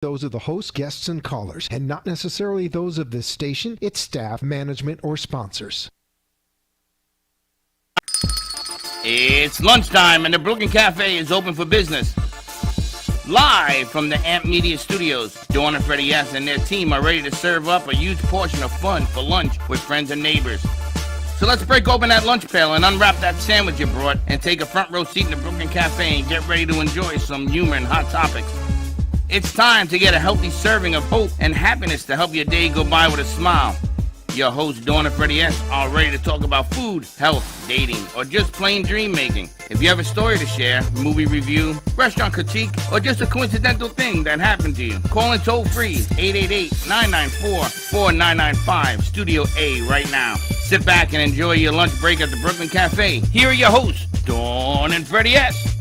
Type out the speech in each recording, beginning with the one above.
Those of the host, guests, and callers, and not necessarily those of this station, its staff, management, or sponsors. It's lunchtime and the Brooklyn Cafe is open for business. Live from the AMP Media Studios, Dawn and Freddie S. and their team are ready to serve up a huge portion of fun for lunch with friends and neighbors. So let's break open that lunch pail and unwrap that sandwich you brought and take a front row seat in the Brooklyn Cafe and get ready to enjoy some humor and hot topics. It's time to get a healthy serving of hope and happiness to help your day go by with a smile. Your hosts, Dawn and Freddie S., are ready to talk about food, health, dating, or just plain dream making. If you have a story to share, movie review, restaurant critique, or just a coincidental thing that happened to you, call in toll free 888-994-4995, Studio A right now. Sit back and enjoy your lunch break at the Brooklyn Cafe. Here are your hosts, Dawn and Freddie S.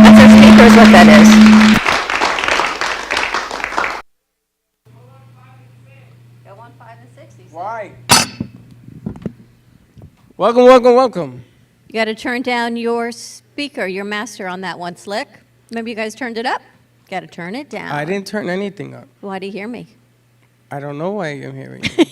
That's our speaker is what that is. Go 1, 5, and 6. Why? Welcome. You got to turn down your speaker, your master on that one, Slick. Remember you guys turned it up? Got to turn it down. I didn't turn anything up. Why do you hear me? I don't know why I'm hearing you.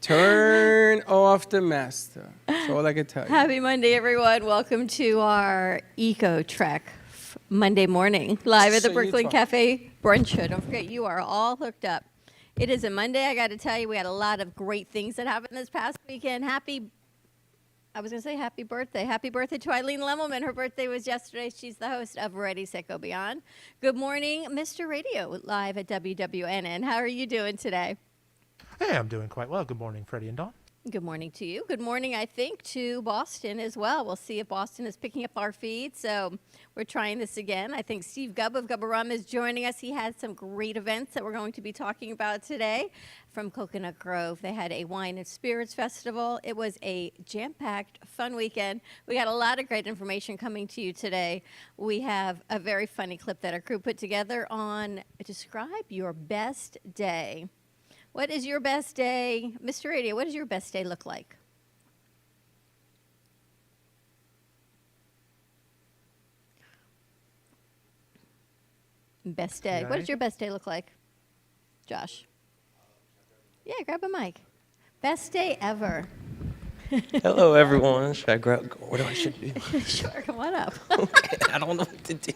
Turn off the master. That's all I can tell you. Happy Monday, everyone. Welcome to our Eco Trek Monday morning, live at the Brooklyn Cafe Brunch Show. Don't forget, you are all hooked up. It is a Monday. I got to tell you, we had a lot of great things that happened this past weekend. Happy birthday. Happy birthday to Eileen Lemelman. Her birthday was yesterday. She's the host of Ready, Set, Go Beyond. Good morning, Mr. Radio, live at WWNN. How are you doing today? Hey, I'm doing quite well. Good morning, Freddie and Dawn. Good morning to you. Good morning, I think, to Boston as well. We'll see if Boston is picking up our feed. So we're trying this again. I think Steve Gubb of Gubba Rum is joining us. He had some great events that we're going to be talking about today from Coconut Grove. They had a wine and spirits festival. It was a jam-packed, fun weekend. We got a lot of great information coming to you today. We have a very funny clip that our crew put together on describe your best day. What is your best day? Mr. Radio, what does your best day look like? Best day. What does your best day look like? Josh? Yeah, grab a mic. Best day ever. Hello, everyone. Should I grab? What do I should do? Sure, come on up. Okay, I don't know what to do.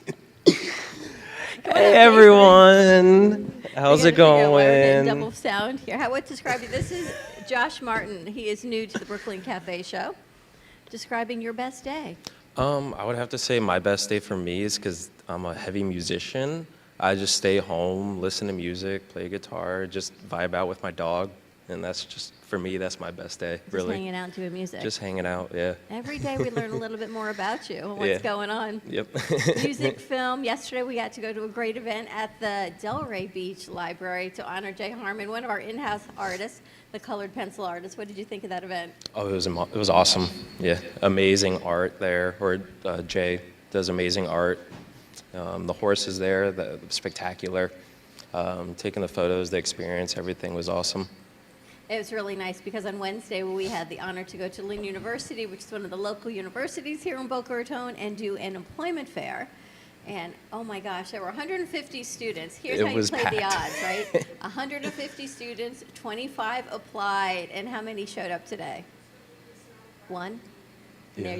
Hey, everyone. How's it going? Double sound here. How would describe you? This is Josh Martin. He is new to the Brooklyn Cafe Show. Describing your best day. I would have to say my best day for me is because I'm a heavy musician. I just stay home, listen to music, play guitar, just vibe out with my dog. And that's just, for me, that's my best day, really. Just hanging out and doing music. Just hanging out, yeah. Every day we learn a little bit more about you and what's going on. Yep. Music, film. Yesterday we got to go to a great event at the Delray Beach Library to honor Jay Harmon, one of our in-house artists, the colored pencil artist. What did you think of that event? Oh, it was awesome. Yeah, amazing art there. Jay does amazing art. The horse is there, spectacular. Taking the photos, the experience, everything was awesome. It was really nice because on Wednesday we had the honor to go to Lynn University, which is one of the local universities here in Boca Raton, and do an employment fair. And oh my gosh, there were 150 students. Here's how you play the odds, right? 150 students, 25 applied, and how many showed up today? One? Yeah.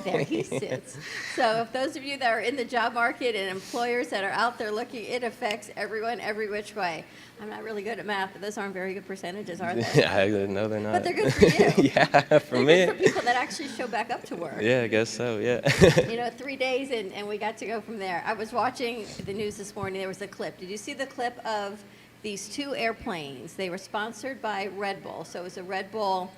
There he sits. So if those of you that are in the job market and employers that are out there looking, it affects everyone every which way. I'm not really good at math, but those aren't very good percentages, are they? Yeah, no, they're not. But they're good for you. Yeah, for me. They're good for people that actually show back up to work. Yeah, I guess so, yeah. 3 days and we got to go from there. I was watching the news this morning. There was a clip. Did you see the clip of these two airplanes? They were sponsored by Red Bull. So it was a Red Bull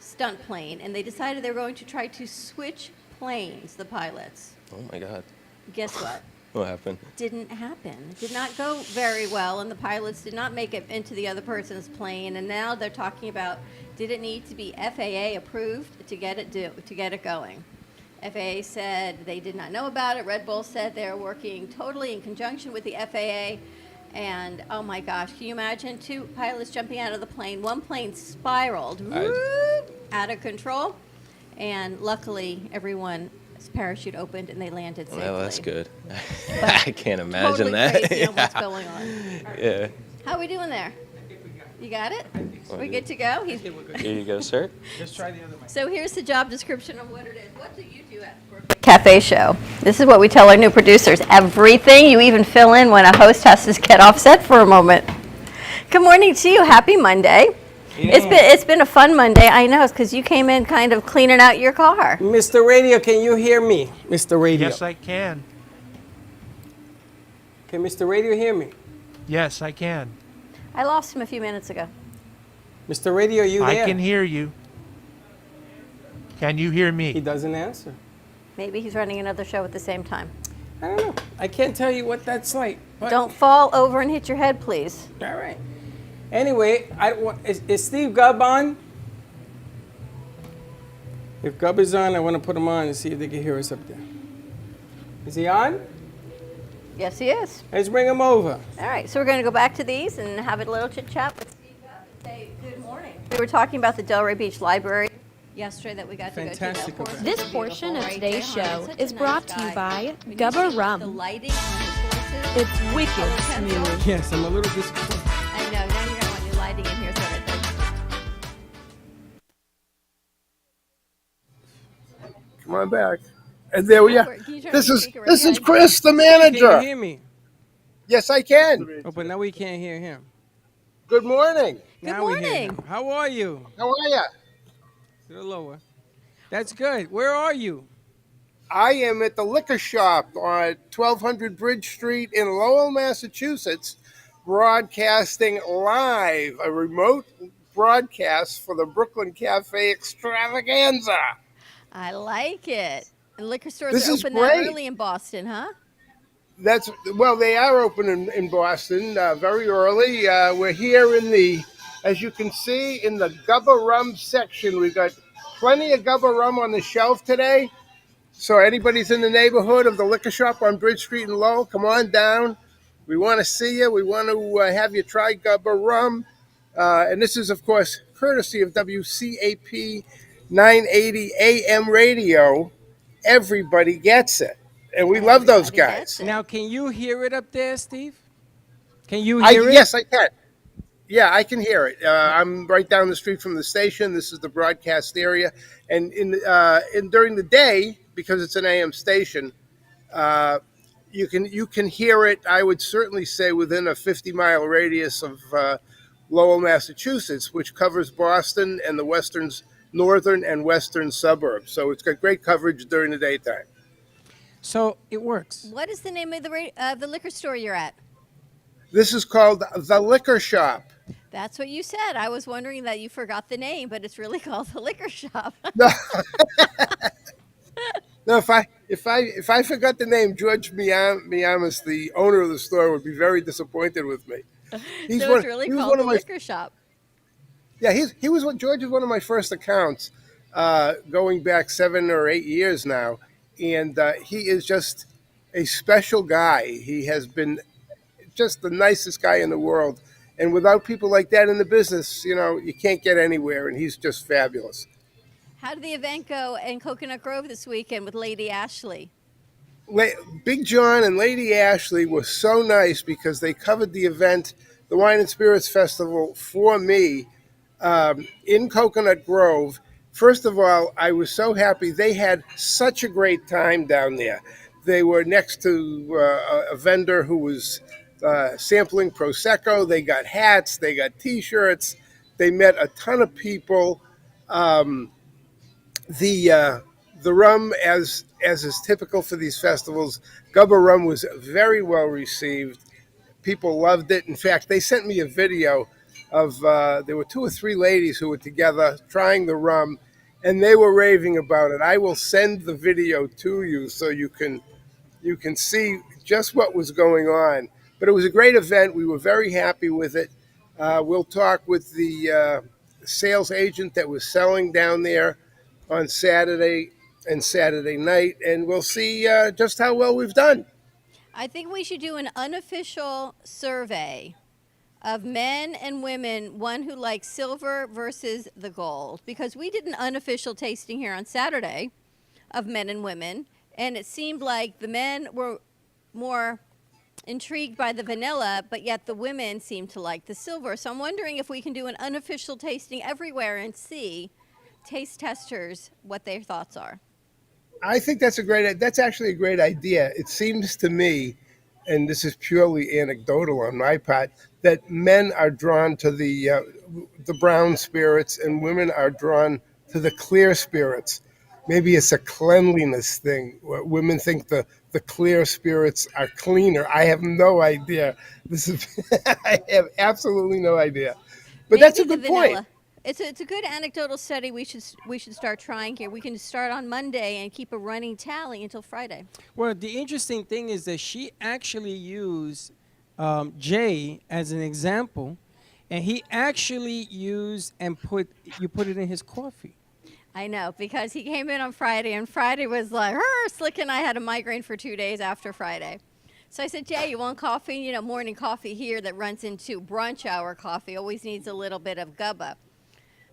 stunt plane, and they decided they were going to try to switch planes, the pilots. Oh my God. Guess what? What happened? Didn't happen. Did not go very well, and the pilots did not make it into the other person's plane, and now they're talking about, did it need to be FAA approved to get it going? FAA said they did not know about it. Red Bull said they're working totally in conjunction with the FAA. And oh my gosh, can you imagine two pilots jumping out of the plane? One plane spiraled out of control, and luckily everyone's parachute opened and they landed safely. Well, that's good. I can't imagine Totally that. crazy on what's going on. Yeah. How are we doing there? You got it? We good to go? Here you go, sir. Just try the other mic. So here's the job description of what it is. What do you do at Brooklyn Cafe Show? This is what we tell our new producers. Everything. You even fill in when a host has to get off set for a moment. Good morning to you. Happy Monday. Yeah. It's been a fun Monday. I know. It's because you came in kind of cleaning out your car. Mr. Radio, can you hear me? Mr. Radio. Yes, I can. Can Mr. Radio hear me? Yes, I can. I lost him a few minutes ago. Mr. Radio, you I there? can hear you. Can you hear He me? doesn't answer. Maybe he's running another show at the same time. I don't know. I can't tell you what that's like. But Don't fall over and hit your head, please. All right. Anyway, is Steve Gubb on? If Gubb is on, I want to put him on and see if they can hear us up there. Is he on? Yes, he is. Let's bring him over. All right, so we're going to go back to these and have a little chit chat with Steve Gubb and say good morning. We were talking about the Delray Beach Library yesterday that we got Fantastic to go to. event. This portion of today's show Such a is brought nice to you guy. by When you Gubba see Rum. The lighting on his horses. It's wicked Color pencil. smooth. Yes, I'm a little disappointed. I know. Now you're going to want new lighting in here, so that Come on back. And there we are. Can you turn This the is speaker this right is on? Chris, the Can you manager. hear me? Yes, I can. Oh, but now we can't hear him. Good morning. Good Now we hear morning. him. How are you? How are you? A little lower. That's good. Where are you? I am at the liquor shop on 1200 Bridge Street in Lowell, Massachusetts, broadcasting live, a remote broadcast for the Brooklyn Cafe Extravaganza. I like it. And liquor stores This are is open that great. early in Boston, huh? Well, they are open in Boston very early. We're here in the, as you can see, in the Gubba Rum section. We've got plenty of Gubba Rum on the shelf today. So anybody's in the neighborhood of the liquor shop on Bridge Street in Lowell, come on down. We want to see you. We want to have you try Gubba Rum. And this is, of course, courtesy of WCAP 980 AM radio. Everybody gets it. And we love those Everybody guys. gets it. Now, can you hear it up there, Steve? Can you hear it? Yes, I can. Yeah, I can hear it. I'm right down the street from the station. This is the broadcast area, and during the day, because it's an AM station, you can hear it. I would certainly say within a 50-mile radius of Lowell, Massachusetts, which covers Boston and the northern and western suburbs. So it's got great coverage during the daytime. So it works. What is the name of the liquor store you're at? This is called the Liquor Shop. That's what you said. I was wondering that you forgot the name, but it's really called the liquor shop. No, if I forgot the name, George Miamis, the owner of the store, would be very disappointed with me. So it's really called the liquor shop. Yeah, George is one of my first accounts, going back 7 or 8 years now, and he is just a special guy. He has been just the nicest guy in the world, and without people like that in the business, you can't get anywhere. And he's just fabulous. How did the event go in Coconut Grove this weekend with Lady Ashley? Big John and Lady Ashley were so nice because they covered the event, the Wine and Spirits Festival, for me in Coconut Grove. First of all, I was so happy. They had such a great time down there. They were next to a vendor who was sampling Prosecco. They got hats. They got T-shirts. They met a ton of people. The rum, as is typical for these festivals, Gubba Rum was very well received. People loved it. In fact, they sent me a video of there were 2 or 3 ladies who were together trying the rum, and they were raving about it. I will send the video to you so you can see just what was going on. But it was a great event. We were very happy with it. We'll talk with the sales agent that was selling down there on Saturday and Saturday night, and we'll see just how well we've done. I think we should do an unofficial survey of men and women, one who likes silver versus the gold, because we did an unofficial tasting here on Saturday of men and women, and it seemed like the men were more intrigued by the vanilla, but yet the women seemed to like the silver. So I'm wondering if we can do an unofficial tasting everywhere and see taste testers what their thoughts are. I think that's actually a great idea. It seems to me, and this is purely anecdotal on my part, that men are drawn to the brown spirits and women are drawn to the clear spirits. Maybe it's a cleanliness thing. Women think the clear spirits are cleaner. I have no idea. I have absolutely no idea. But Maybe that's a the good point. vanilla. It's a good anecdotal study we should start trying here. We can start on Monday and keep a running tally until Friday. Well, the interesting thing is that she actually used Jay as an example, and he actually used and put it in his coffee. I know, because he came in on Friday, and Friday was like, Slick and I had a migraine for 2 days after Friday. So I said, Jay, you want coffee? You know, morning coffee here that runs into brunch hour coffee always needs a little bit of GUBBA.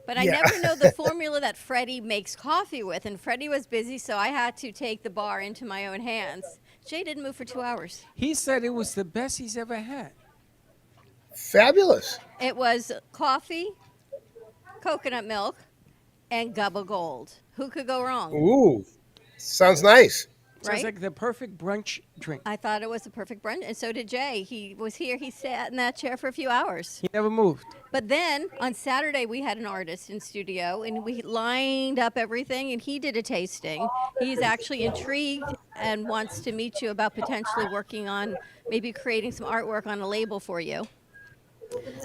But I never know the formula that Freddie makes coffee with, and Freddie was busy, so I had to take the bar into my own hands. Jay didn't move for 2 hours. He said it was the best he's ever had. Fabulous. It was coffee, coconut milk, and GUBBA Gold. Who could go wrong? Ooh, sounds nice. Sounds Right? like the perfect brunch drink. I thought it was a perfect brunch, and so did Jay. He was here. He sat in that chair for a few hours. He never moved. But then on Saturday, we had an artist in studio, and we lined up everything, and he did a tasting. He's actually intrigued and wants to meet you about potentially working on maybe creating some artwork on a label for you.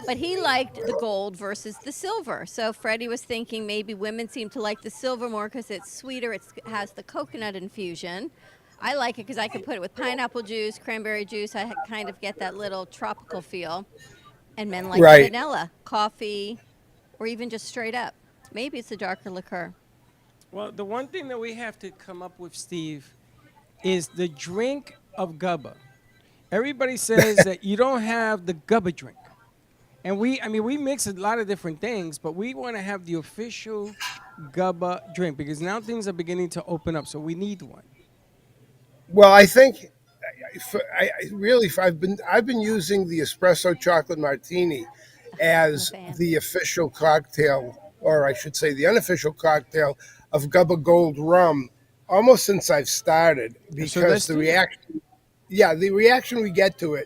But he liked the gold versus the silver. So Freddie was thinking maybe women seem to like the silver more because it's sweeter. It has the coconut infusion. I like it because I can put it with pineapple juice, cranberry juice. I kind of get that little tropical feel. And men like Right. vanilla, coffee, or even just straight up. Maybe it's a darker liqueur. Well, the one thing that we have to come up with, Steve, is the drink of GUBBA. Everybody says that you don't have the GUBBA drink. And we mix a lot of different things, but we want to have the official GUBBA drink because now things are beginning to open up, so we need one. Well, I think I've been using the espresso chocolate martini as I'm a fan. the official cocktail, or I should say the unofficial cocktail of GUBBA Gold rum almost since I've started because the reaction we get to it,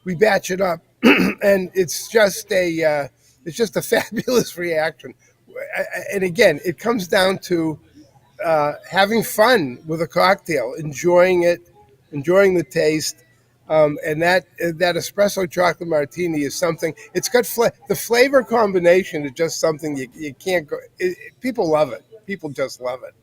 we batch it up and it's just a fabulous reaction. And again, it comes down to having fun with a cocktail, enjoying it, enjoying the taste, and that espresso chocolate martini is something. It's got the flavor combination is just something you can't go. People love it. People just love it.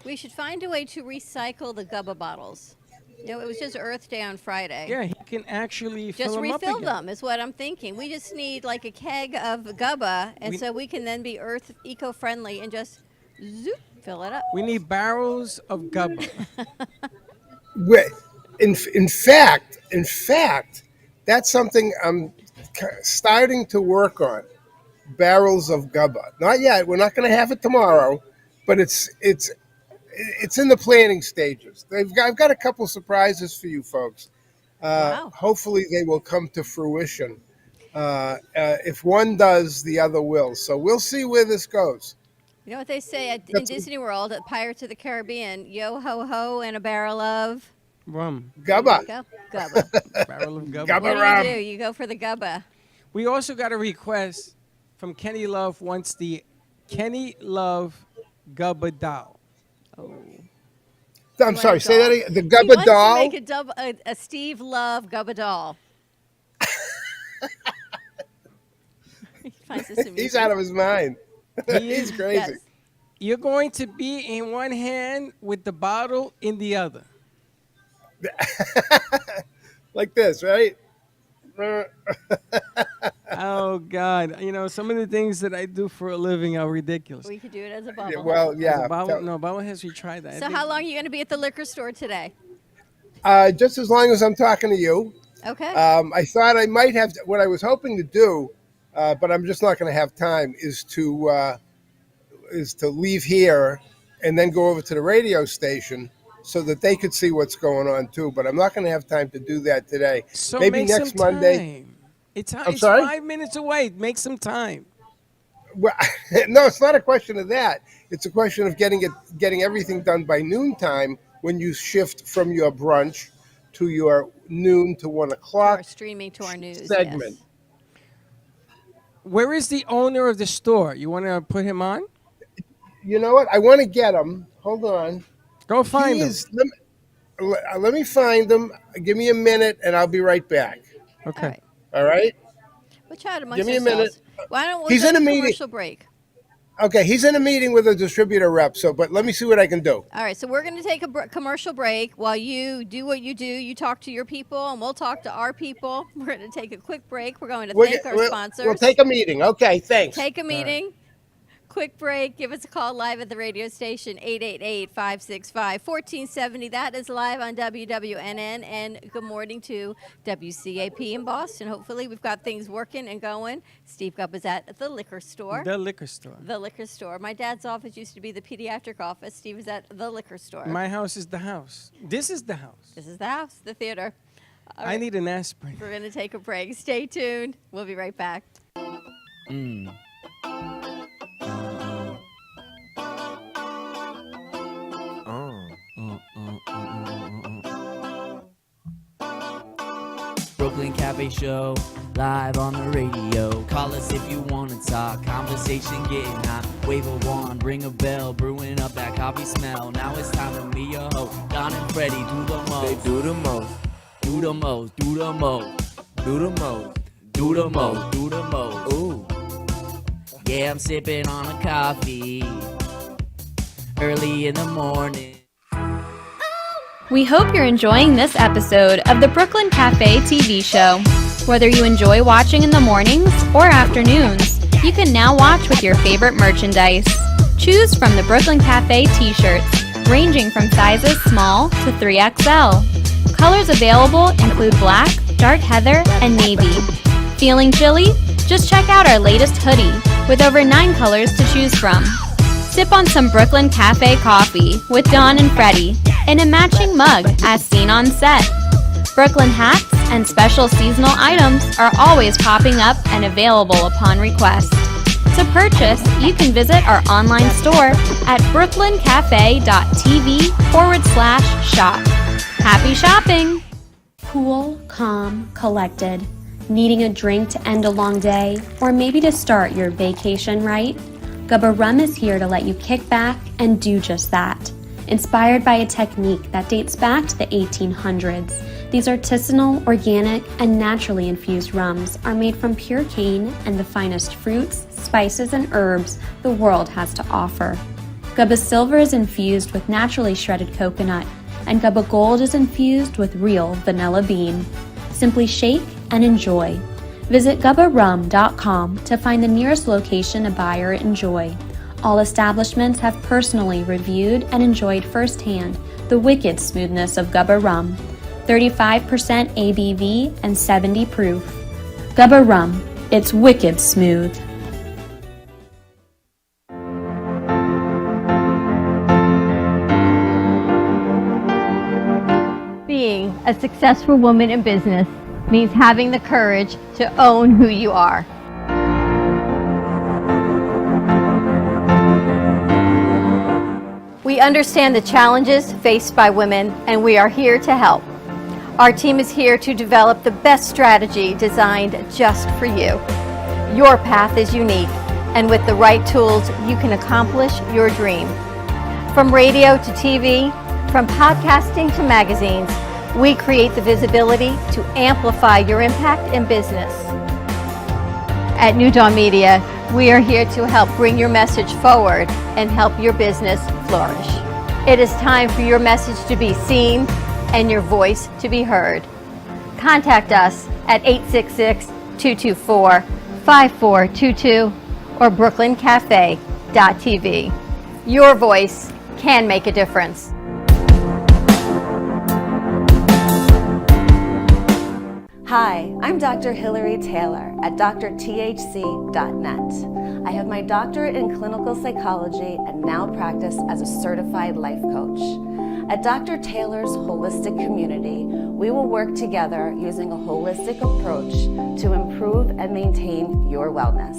We should find a way to recycle the GUBBA bottles. You know, it was just Earth Day on Friday. Yeah, he can actually Just fill them up refill again. them is what I'm thinking. We just need like a keg of GUBBA, and so we can then be eco-friendly and just zoop, fill it up. We need barrels of GUBBA. In fact, that's something I'm starting to work on. Barrels of GUBBA. Not yet. We're not going to have it tomorrow, but it's in the planning stages. I've got a couple surprises for you folks. Wow. Hopefully they will come to fruition. If one does, the other will. So we'll see where this goes. You know what they say in Disney World at Pirates of the Caribbean? Yo ho ho and a barrel of Rum. GUBBA. Go, GUBBA. Barrel of GUBBA. GUBBA What rum. do? You go for the GUBBA. We also got a request from Kenny Love wants the Kenny Love GUBBA doll. I'm sorry, say that again. The He GUBBA wants doll. to make a Steve Love GUBBA doll. He finds this amusing. He's out of his mind. He He's is- crazy. Yes. You're going to be in one hand with the bottle in the other. Like this, right? Oh, God. You know, some of the things that I do for a living are ridiculous. We could do it as a bubble. Well, As yeah. a bottle, no, Baba has you try that. I So think- how long are you going to be at the liquor store today? Just as long as I'm talking to you. Okay. I thought I might have what I was hoping to do, but I'm just not going to have time. Is to leave here and then go over to the radio station so that they could see what's going on too. But I'm not going to have time to do that today. So maybe make next some Monday. time. It's sorry? 5 minutes away. Make some time. Well, no, it's not a question of that. It's a question of getting everything done by noontime when you shift from your brunch to your noon to 1 o'clock Or streaming to our news segment. yes. Where is the owner of the store? You want to put him on? You know what? I want to get him. Hold on. Go find him. Let me find him. Give me a minute, and I'll be right back. Okay. All right. All right? We'll chat amongst Give me a ourselves. minute. Why don't we He's go in to a meeting. commercial break? Okay, he's in a meeting with a distributor rep, but let me see what I can do. All right, so we're going to take a commercial break while you do what you do. You talk to your people, and we'll talk to our people. We're going to take a quick break. We're going to thank our sponsors. We'll take a meeting. Okay, thanks. Take a meeting. Quick break. Give us a call live at the radio station, 888-565-1470. That is live on WWNN. And good morning to WCAP in Boston. Hopefully we've got things working and going. Steve Gubb is at the liquor store. The liquor store. The liquor store. My dad's office used to be the pediatric office. Steve is at the liquor store. My house is the house. This is the house. This is the house, the theater. All I right, need an aspirin. we're going to take a break. Stay tuned. We'll be right back. Brooklyn Cafe Show, live on the radio. Call us if you want to talk. Conversation getting hot. Wave a wand, ring a bell, brewing up that coffee smell. Now it's time to meet your host. Don and Freddie do the most. They do the most. Do the most. Do the most. Do the most. Do the most. Do the most. Ooh. Yeah, I'm sipping on a coffee early in the morning. We hope you're enjoying this episode of the Brooklyn Cafe TV show. Whether you enjoy watching in the mornings or afternoons, you can now watch with your favorite merchandise. Choose from the Brooklyn Cafe t-shirts, ranging from sizes small to 3XL. Colors available include black, dark heather, and navy. Feeling chilly? Just check out our latest hoodie with over 9 colors to choose from. Sip on some Brooklyn Cafe coffee with Dawn and Freddie in a matching mug as seen on set. Brooklyn hats and special seasonal items are always popping up and available upon request. To purchase, you can visit our online store at brooklyncafe.tv/shop. Happy shopping! Cool, calm, collected. Needing a drink to end a long day, or maybe to start your vacation right? Gubba Rum is here to let you kick back and do just that. Inspired by a technique that dates back to the 1800s, these artisanal, organic, and naturally infused rums are made from pure cane and the finest fruits, spices, and herbs the world has to offer. Gubba Silver is infused with naturally shredded coconut, and Gubba Gold is infused with real vanilla bean. Simply shake and enjoy. Visit gubbarum.com to find the nearest location to buy or enjoy. All establishments have personally reviewed and enjoyed firsthand the wicked smoothness of Gubba Rum. 35% ABV and 70 proof. Gubba Rum, it's wicked smooth. Being a successful woman in business means having the courage to own who you are. We understand the challenges faced by women, and we are here to help. Our team is here to develop the best strategy designed just for you. Your path is unique, and with the right tools, you can accomplish your dream. From radio to TV, from podcasting to magazines, we create the visibility to amplify your impact in business. At New Dawn Media, we are here to help bring your message forward and help your business flourish. It is time for your message to be seen and your voice to be heard. Contact us at 866-224-5422 or brooklyncafe.tv. Your voice can make a difference. Hi, I'm Dr. Hilary Taylor at drthc.net. I have my doctorate in clinical psychology and now practice as a certified life coach. At Dr. Taylor's Holistic Community, we will work together using a holistic approach to improve and maintain your wellness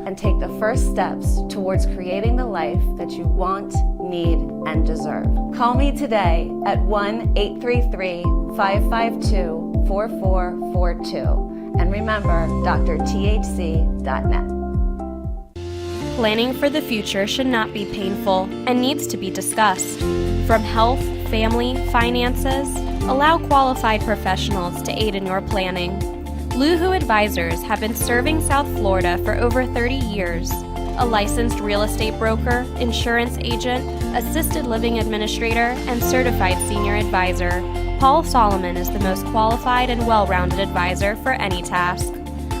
and take the first steps towards creating the life that you want, need, and deserve. Call me today at 1-833-552-4442. And remember, drthc.net. Planning for the future should not be painful and needs to be discussed. From health, family, finances, allow qualified professionals to aid in your planning. Luhu Advisors have been serving South Florida for over 30 years. A licensed real estate broker, insurance agent, assisted living administrator, and certified senior advisor, Paul Solomon is the most qualified and well-rounded advisor for any task.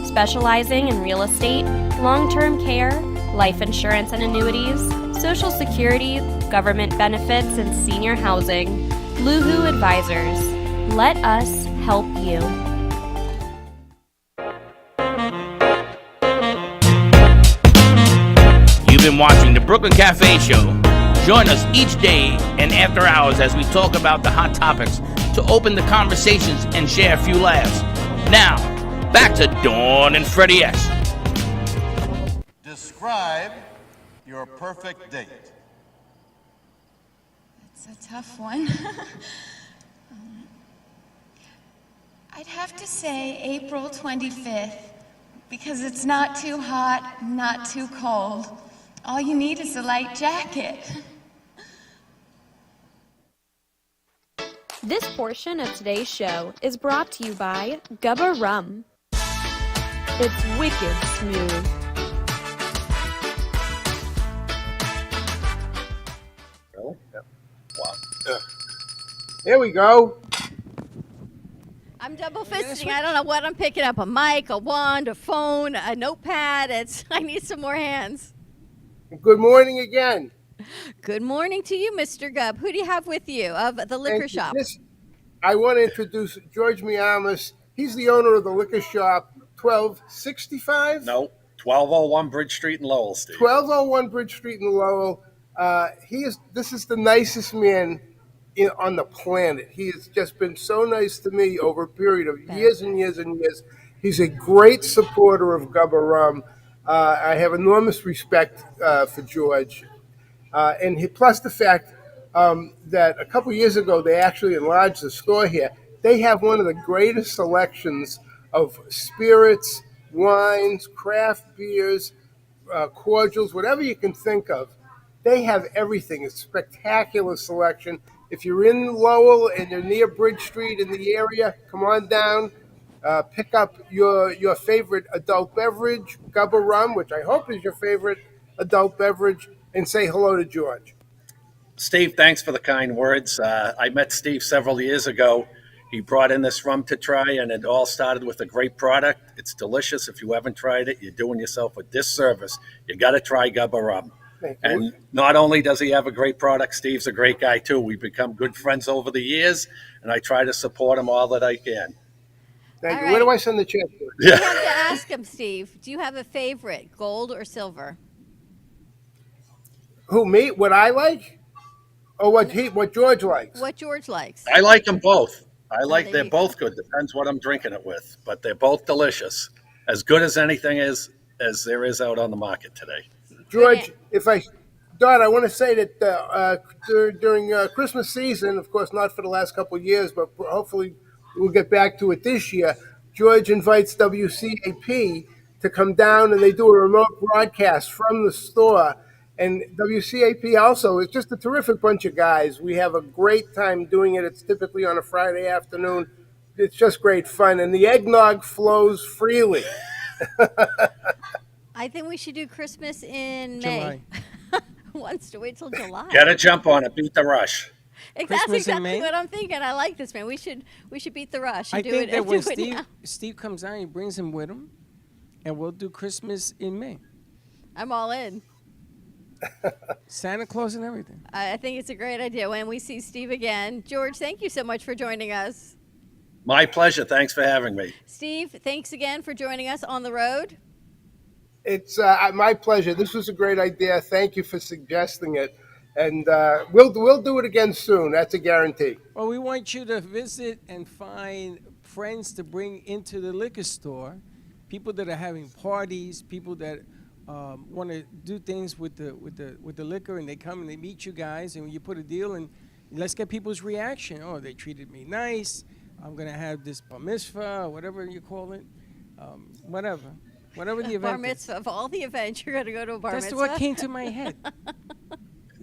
Specializing in real estate, long-term care, life insurance and annuities, Social Security, government benefits, and senior housing. Luhu Advisors. Let us help you. You've been watching the Brooklyn Cafe Show. Join us each day and after hours as we talk about the hot topics to open the conversations and share a few laughs. Now, back to Dawn and Freddie S. Describe your perfect date. It's a tough one. I'd have to say April 25th because it's not too hot, not too cold. All you need is a light jacket. This portion of today's show is brought to you by Gubba Rum. It's wicked smooth. Really? Yeah. Wow. There we go. I'm double fisting. I don't know what I'm picking up. A mic, a wand, a phone, a notepad. I need some more hands. Good morning again. Good morning to you, Mr. Gubb. Who do you have with you of the liquor shop? I want to introduce George Miamis. He's the owner of the liquor shop, 1265? No, 1201 Bridge Street in Lowell, Steve. 1201 Bridge Street in Lowell. This is the nicest man on the planet. He has just been so nice to me over a period of years and years and years. He's a great supporter of Gubba Rum. I have enormous respect for George. Plus the fact that a couple years ago they actually enlarged the store here. They have one of the greatest selections of spirits, wines, craft beers, cordials, whatever you can think of. They have everything. It's a spectacular selection. If you're in Lowell and you're near Bridge Street in the area, come on down. Pick up your favorite adult beverage, Gubba Rum, which I hope is your favorite adult beverage, and say hello to George. Steve, thanks for the kind words. I met Steve several years ago. He brought in this rum to try, and it all started with a great product. It's delicious. If you haven't tried it, you're doing yourself a disservice. You got to try Gubba Rum. And not only does he have a great product, Steve's a great guy too. We've become good friends over the years, and I try to support him all that I can. Thank you. Where do I send the check? You have to ask him, Steve. Do you have a favorite, gold or silver? Who, me? What I like? Or what George likes? What George likes. I like them both. They're both good. Depends what I'm drinking it with, but they're both delicious. As good as anything is as there is out on the market today. George, Don, I want to say that during Christmas season, of course, not for the last couple of years, but hopefully we'll get back to it this year. George invites WCAP to come down, and they do a remote broadcast from the store. And WCAP also is just a terrific bunch of guys. We have a great time doing it. It's typically on a Friday afternoon. It's just great fun, and the eggnog flows freely. I think we should do Christmas in May. Wants to wait till July. Get a jump on it. Beat the rush. That's exactly what I'm thinking. I like this, man. We should beat the rush. I think that when Steve comes out, he brings him with him, and we'll do Christmas in May. I'm all in. Santa Claus and everything. I think it's a great idea when we see Steve again. George, thank you so much for joining us. My pleasure. Thanks for having me. Steve, thanks again for joining us on the road. It's my pleasure. This was a great idea. Thank you for suggesting it. And we'll do it again soon. That's a guarantee. Well, we want you to visit and find friends to bring into the liquor store, people that are having parties, people that want to do things with the liquor, and they come and they meet you guys, and you put a deal, and let's get people's reaction. Oh, they treated me nice. I'm gonna have this bar mitzvah, or whatever you call it, whatever the event. Bar mitzvah. Of all the events, you're going to go to a bar That's mitzvah? what came to my head.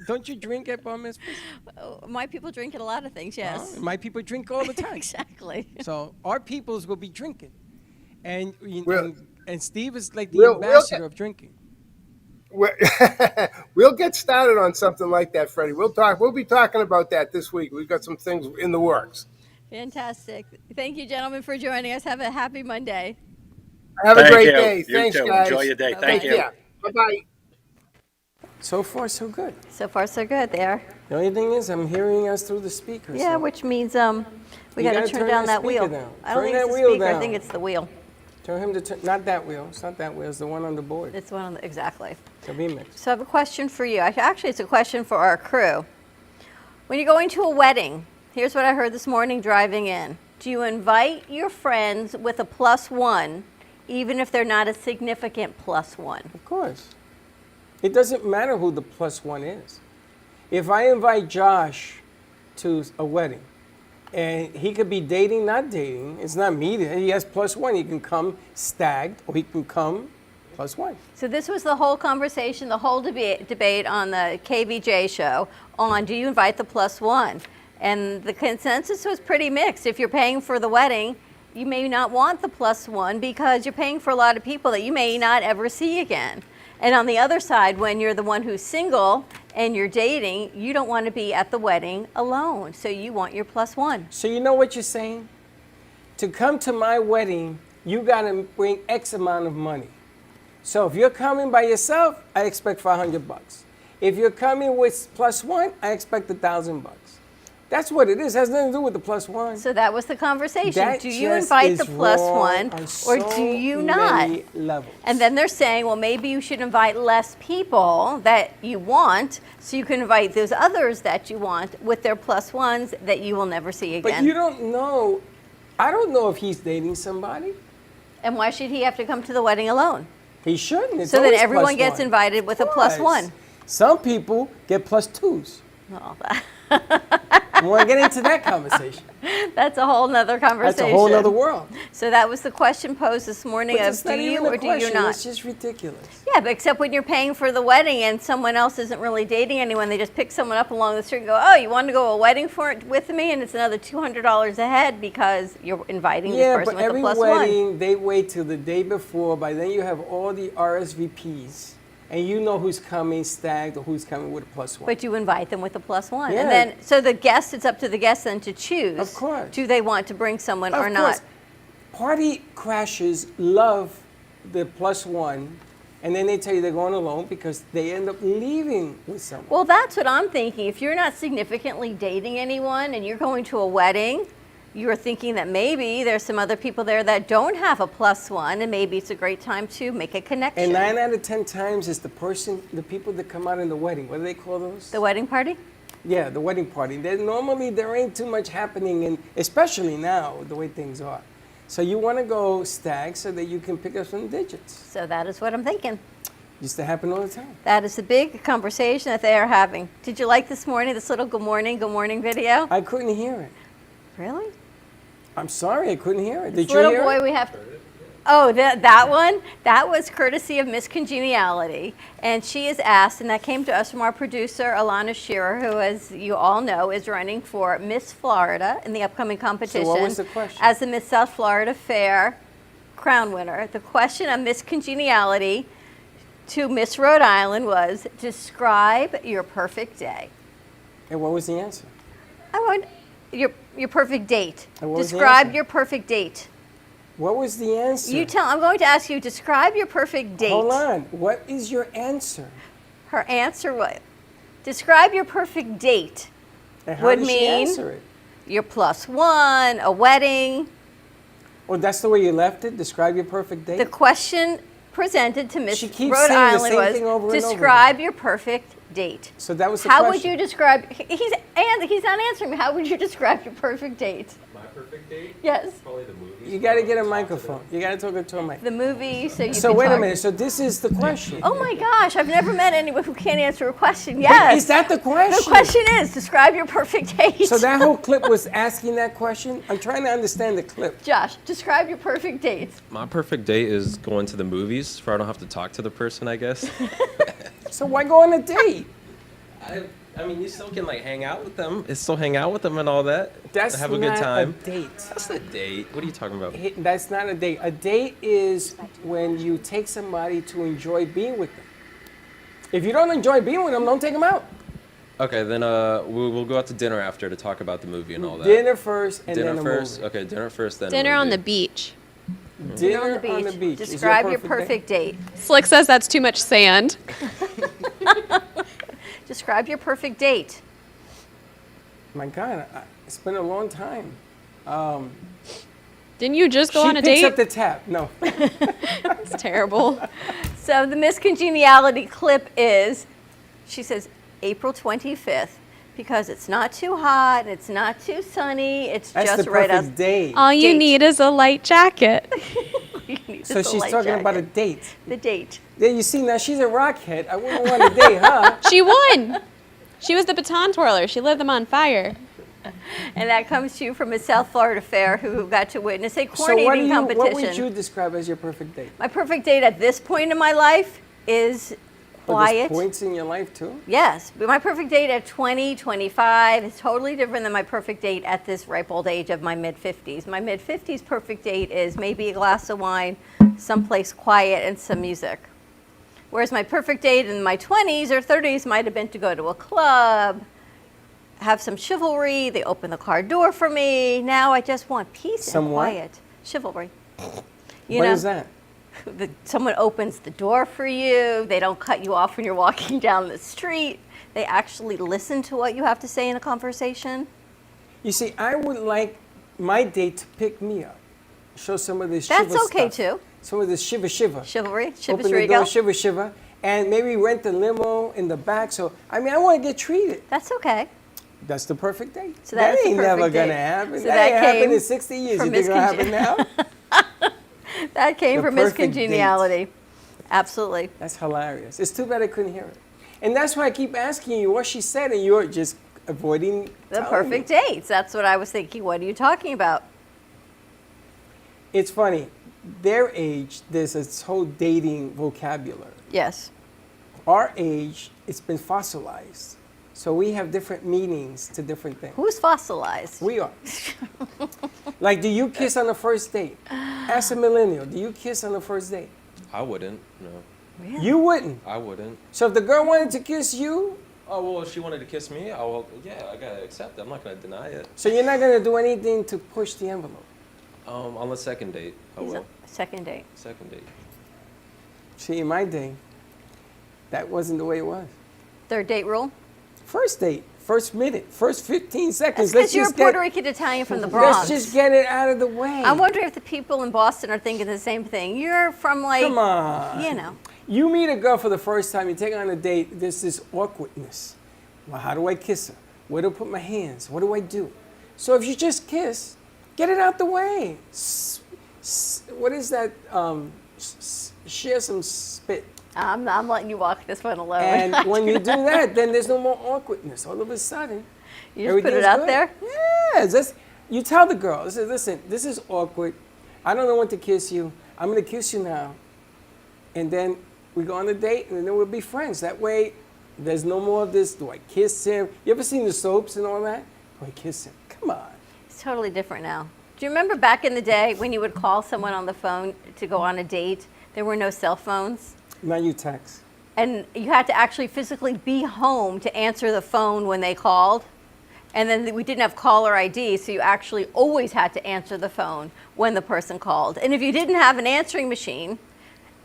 Don't you drink at bar mitzvahs? My people drink at a lot of things, yes. My people drink all the time. Exactly. So our peoples will be drinking. And Steve is like the We'll ambassador of drinking. We'll get started on something like that, Freddie. We'll be talking about that this week. We've got some things in the works. Fantastic. Thank you, gentlemen, for joining us. Have a happy Monday. Have a great you. day. You Thanks, too. guys. Enjoy your day. Thank you. Bye-bye. So far, so good. So far, so good there. The only thing is, I'm hearing us through the speakers. Yeah, so which means we You got gotta to turn turn down the that wheel. speaker down. I don't Turn think it's that the wheel speaker. I down. think it's the wheel. Tell him to turn, not that wheel. It's not that wheel. It's the one on the board. It's one on the, exactly. The remix. So I have a question for you. Actually, it's a question for our crew. When you're going to a wedding, here's what I heard this morning driving in. Do you invite your friends with a +1, even if they're not a significant +1? Of course. It doesn't matter who the +1 is. If I invite Josh to a wedding, and he could be dating, not dating, it's not me, he has +1. He can come stagged, or he can come +1. So this was the whole conversation, the whole debate on the KVJ show on do you invite the +1? And the consensus was pretty mixed. If you're paying for the wedding, you may not want the +1 because you're paying for a lot of people that you may not ever see again. And on the other side, when you're the one who's single and you're dating, you don't want to be at the wedding alone. So you want your +1. So you know what you're saying? To come to my wedding, you got to bring X amount of money. So if you're coming by yourself, I expect $500. If you're coming with +1, I expect $1,000. That's what it is. It has nothing to do with the +1. So that was the conversation. That Do you just invite is the +1 wrong on or so do you not? many levels. And then they're saying, well, maybe you should invite less people that you want so you can invite those others that you want with their +1s that you will never see again. But you don't know. I don't know if he's dating somebody. And why should he have to come to the wedding alone? He shouldn't. It's So then always everyone +1. gets invited with a Of course. +1. Some people get +2s. Oh, I want to get into that conversation. that's a whole nother conversation. That's a whole other world. So that was the question posed this morning But of it's do not you even a or do you question. not? It's just ridiculous. Yeah, but except when you're paying for the wedding and someone else isn't really dating anyone, they just pick someone up along the street and go, oh, you want to go to a wedding with me? And it's another $200 a head because you're inviting this person with a every +1. wedding, they wait till the day before. By then you have all the RSVPs. And you know who's coming stagged or who's coming with a +1. But you invite them with a +1. Yeah. And then, so the guest, it's up to the guest then to choose. Of course. Do they want to bring someone or Of not? course. Party crashers love the +1, and then they tell you they're going alone because they end up leaving with someone. Well, that's what I'm thinking. If you're not significantly dating anyone and you're going to a wedding, you're thinking that maybe there's some other people there that don't have a +1, and maybe it's a great time to make a connection. And 9 out of 10 times it's the people that come out in the wedding. What do they call those? The wedding party? Yeah, the wedding party. Normally there ain't too much happening, and especially now, the way things are. So you want to go stag so that you can pick up some digits. So that is what I'm thinking. Used to happen all the time. That is the big conversation that they are having. Did you like this morning, this little good morning video? I couldn't hear it. Really? I'm sorry, I couldn't hear it. Did This you little hear boy it? we have. Oh, that one? That was courtesy of Miss Congeniality. And she is asked, and that came to us from our producer, Alana Shearer, who, as you all know, is running for Miss Florida in the upcoming competition. So what was the question? As the Miss South Florida Fair crown winner. The question of Miss Congeniality to Miss Rhode Island was, describe your perfect day. And what was the answer? I want your perfect date. And what was the Describe answer? your perfect date. What was the answer? I'm going to ask you, describe your perfect date. Hold on. What is your answer? Her answer was, describe your perfect date And how would did she mean, answer it? your +1, a wedding. Well, that's the way you left it? Describe your perfect date? The question presented to Miss She keeps Rhode saying the Island same was, thing over and over describe your perfect date. So that was the How would question. you describe, he's not answering me, how would you describe your perfect date? My perfect date? Yes. Probably the movies. You got to get a microphone. You got to talk into a mic. The movie, so you So can wait a talk. minute. So this is the question. Oh my gosh, I've never met anyone who can't answer a question. Yes. Is that the question? The question is, describe your perfect date. So that whole clip was asking that question? I'm trying to understand the clip. Josh, describe your perfect date. My perfect date is going to the movies, where I don't have to talk to the person, I guess. So why go on a date? I mean, you still can like hang out with them. It's still hang out with them and all that. That's have a not good time. a date. That's a date. What are you talking about? That's not a date. A date is when you take somebody to enjoy being with them. If you don't enjoy being with them, don't take them out. Okay, then we'll go out to dinner after to talk about the movie and all that. Dinner first and dinner then a first. movie. Okay, dinner first, then. Dinner a on movie. the beach. Dinner on the beach. Is Describe your perfect date. Slick says that's too much sand. Describe your perfect date. My God, it's been a long time. Didn't you just go on a She picks date? up the tab. No. It's terrible. So the Miss Congeniality clip is, she says, April 25th, because it's not too hot, it's not too sunny, it's That's just the right perfect out. date. All you need is a light jacket. So she's talking about a date. The date. Yeah, you see, now she's a rockhead. I wouldn't want a date, huh? She won. She was the baton twirler. She lit them on fire. And that comes to you from a South Florida fair who got to witness a corn So eating competition. what would you describe as your perfect date? My perfect date at this point in my life is Are quiet. there points in your life too? Yes, but my perfect date at 20, 25 is totally different than my perfect date at this ripe old age of my mid-50s. My mid-50s perfect date is maybe a glass of wine, someplace quiet, and some music. Whereas my perfect date in my 20s or 30s might have been to go to a club, have some chivalry, they open the car door for me. Now I just want peace Some and what? quiet. Chivalry. What is that? Someone opens the door for you. They don't cut you off when you're walking down the street. They actually listen to what you have to say in a conversation. You see, I would like my date to pick me up. Show some of this That's shiva okay stuff. too. Some of this shiva shiva. Chivalry. Shiva Open the shiva. door, shiva shiva. And maybe rent the limo in the back. So, I mean, I want to get treated. That's okay. That's the perfect date. So that is the ain't never perfect gonna date. happen. So that that ain't happened came in 60 years. from You think it'll Miss happen now? That came The from Miss perfect date. Congeniality. Absolutely. That's hilarious. It's too bad I couldn't hear it. And that's why I keep asking you what she said, and you're just avoiding The telling perfect me. dates. That's what I was thinking. What are you talking about? It's funny. Their age, there's this whole dating vocabulary. Yes. Our age, it's been fossilized. So we have different meanings to different things. Who's fossilized? We are. Like, do you kiss on the first date? Ask a millennial, do you kiss on the first date? I wouldn't. No. Really? You wouldn't. I wouldn't. So if the girl wanted to kiss you, Oh well, if she wanted to kiss me, yeah, I gotta accept it. I'm not gonna deny it. so you're not going to do anything to push the envelope. On the second date, I will. Second date. Second date. See, in my day, that wasn't the way it was. Third date rule? First date, first minute, first 15 seconds. Because you're a Puerto Rican Italian from the Bronx. Let's just get it out of the way. I'm wondering if the people in Boston are thinking the same thing. You're from like, Come on. you know. You meet a girl for the first time, you take her on a date, there's this awkwardness. Well, how do I kiss her? Where do I put my hands? What do I do? So if you just kiss, get it out the way. What is that? Share some spit. I'm letting you walk this one alone. And when you do that, then there's no more awkwardness. All of a sudden, you just put it everything's out good. there? Yes. You tell the girl, listen, this is awkward. I don't know when to kiss you. I'm going to kiss you now. And then we go on a date, and then we'll be friends. That way, there's no more of this, do I kiss him? You ever seen the soaps and all that? Do I kiss him? Come on. It's totally different now. Do you remember back in the day when you would call someone on the phone to go on a date? There were no cell phones. Now you text. And you had to actually physically be home to answer the phone when they called. And then we didn't have caller ID, so you actually always had to answer the phone when the person called. And if you didn't have an answering machine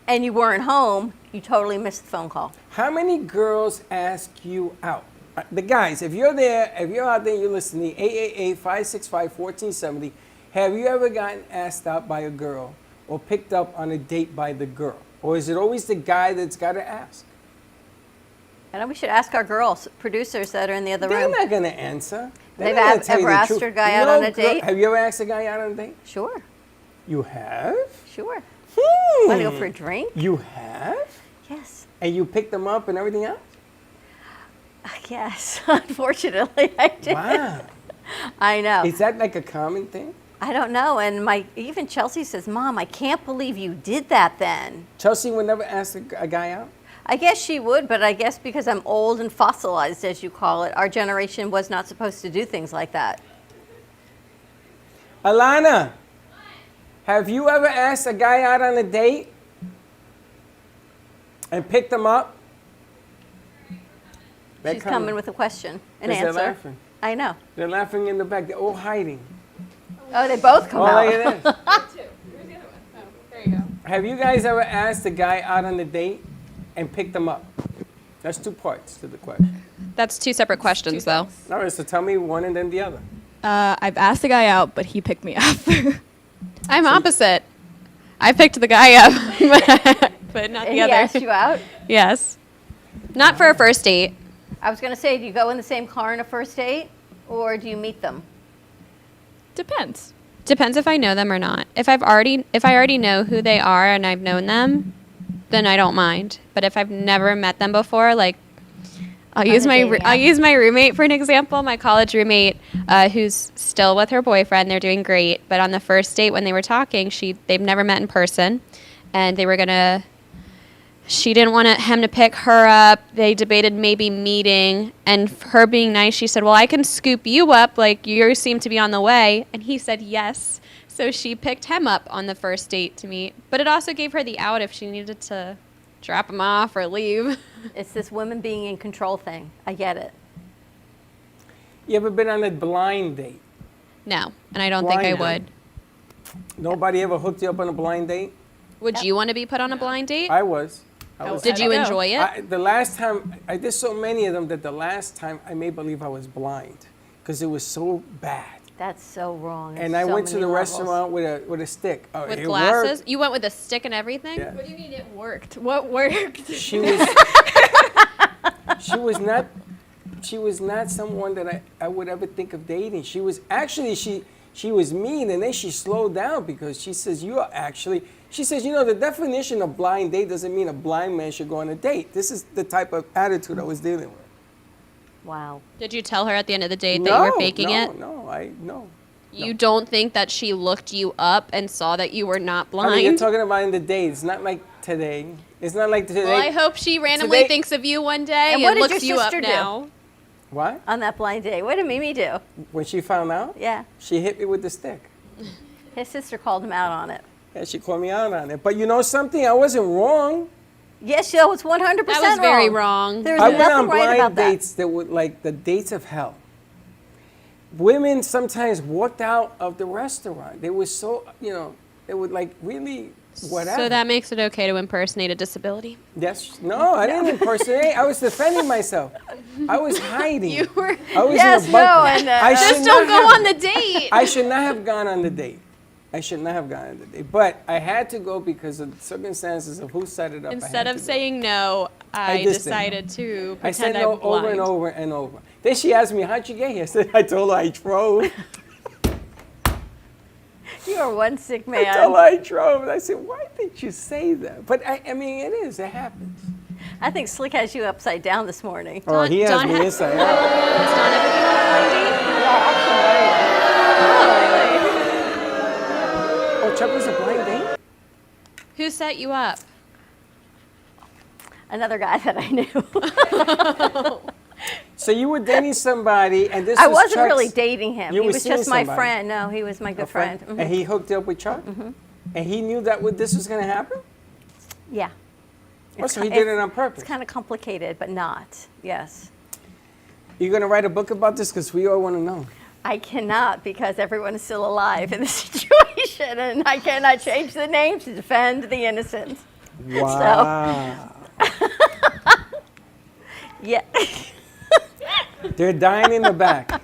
and you weren't home, you totally missed the phone call. How many girls ask you out? The guys, if you're there, if you're out there, you're listening, 888-565-1470. Have you ever gotten asked out by a girl or picked up on a date by the girl? Or is it always the guy that's got to ask? I know we should ask our girls, producers that are in the other They're room. not going to answer. They've not gonna tell you ever the asked truth. your guy out on a date? Have you ever asked a guy out on a date? Sure. You have? Sure. Hmm. Want to go for a drink? You have? Yes. And you picked them up and everything else? Yes, unfortunately, I did. Wow. I know. Is that like a common thing? I don't know. And even Chelsea says, Mom, I can't believe you did that then. Chelsea would never ask a guy out? I guess she would, but I guess because I'm old and fossilized, as you call it, our generation was not supposed to do things like that. Alana, have you ever asked a guy out on a date and picked them up? She's coming with a question, an They're answer. laughing. I know. They're laughing in the back. They're all hiding. Oh, they both come out. Look at this. Have you guys ever asked a guy out on a date and picked them up? That's two parts to the question. That's two separate questions, though. All right, so tell me one and then the other. I've asked the guy out, but he picked me up. I'm opposite. I picked the guy up, but not And the other. he asked you out? Yes. Not for a first date. I was going to say, do you go in the same car on a first date, or do you meet them? Depends. Depends if I know them or not. If I already know who they are and I've known them, then I don't mind. But if I've never met them before, like I'll use my roommate for an example. My college roommate, who's still with her boyfriend. They're doing great. But on the first date when they were talking, they've never met in person, and they were gonna. She didn't want him to pick her up. They debated maybe meeting, and her being nice, she said, well, I can scoop you up, like you seem to be on the way. And he said yes. So she picked him up on the first date to meet. But it also gave her the out if she needed to drop him off or leave. It's this women being in control thing. I get it. You ever been on a blind date? No, and I don't think I would. Nobody ever hooked you up on a blind date? Would you want to be put on a blind date? I was. Did you enjoy it? The last time, I did so many of them that the last time I made believe I was blind because it was so bad. That's so wrong. And I went to the restaurant with a stick. Oh, With it glasses? worked. You went with a stick and everything? Yeah. What do you mean it worked? What worked? She was she was not someone that I would ever think of dating. She was actually she was mean, and then she slowed down because she says she says, you know, the definition of blind date doesn't mean a blind man should go on a date. This is the type of attitude I was dealing with. Wow. Did you tell her at the end of the date that you were faking it? No. You don't think that she looked you up and saw that you were not blind? I mean, you're talking about in the date. It's not like today. It's not like today. Well, I hope she randomly thinks of you one day And what did looks your you up sister do? now. What? On that blind date. What did Mimi do? When she found out? Yeah. She hit me with the stick. His sister called him out on it. Yeah, she called me out on it. But you know something? I wasn't wrong. Yes, that was 100% wrong. That was very wrong. There's I went nothing on right blind about that. dates that were like the dates of hell. Women sometimes walked out of the restaurant. They were so, you know, they would like really whatever. So that makes it okay to impersonate a disability? Yes. No, I didn't impersonate. I was defending myself. I was hiding. You were. I was Yes, in a bunker. no, and, I Just should don't not go have- on the date. I should not have gone on the date. I should not have gone on the date. But I had to go because of the circumstances of who set it up. I Instead had of to go. saying no, I just did. decided to I said pretend no I'm blind. over and over and over. Then she asked me, how'd you get here? I told her I drove. You are one sick man. I told her I drove. And I said, why did you say that? But I mean, it is. It happens. I think Slick has you upside down this morning. Oh, he has me inside out. Has Dawn ever been on a blind date? Oh, Chuck was a blind date? Who set you up? Another guy that I knew. So you were dating somebody, and this I was wasn't Chuck's- really dating him. You He were was seeing just my somebody. friend. No, he was my good friend. Mhm. And he hooked you up with Chuck? And he knew that this was going to happen? Yeah. Oh, so he did it on purpose. It's kind of complicated, but not. Yes. You're going to write a book about this? Because we all want to know. I cannot because everyone is still alive in this situation, and I cannot change the name to defend the innocent. Wow. Yeah. They're dying in the back.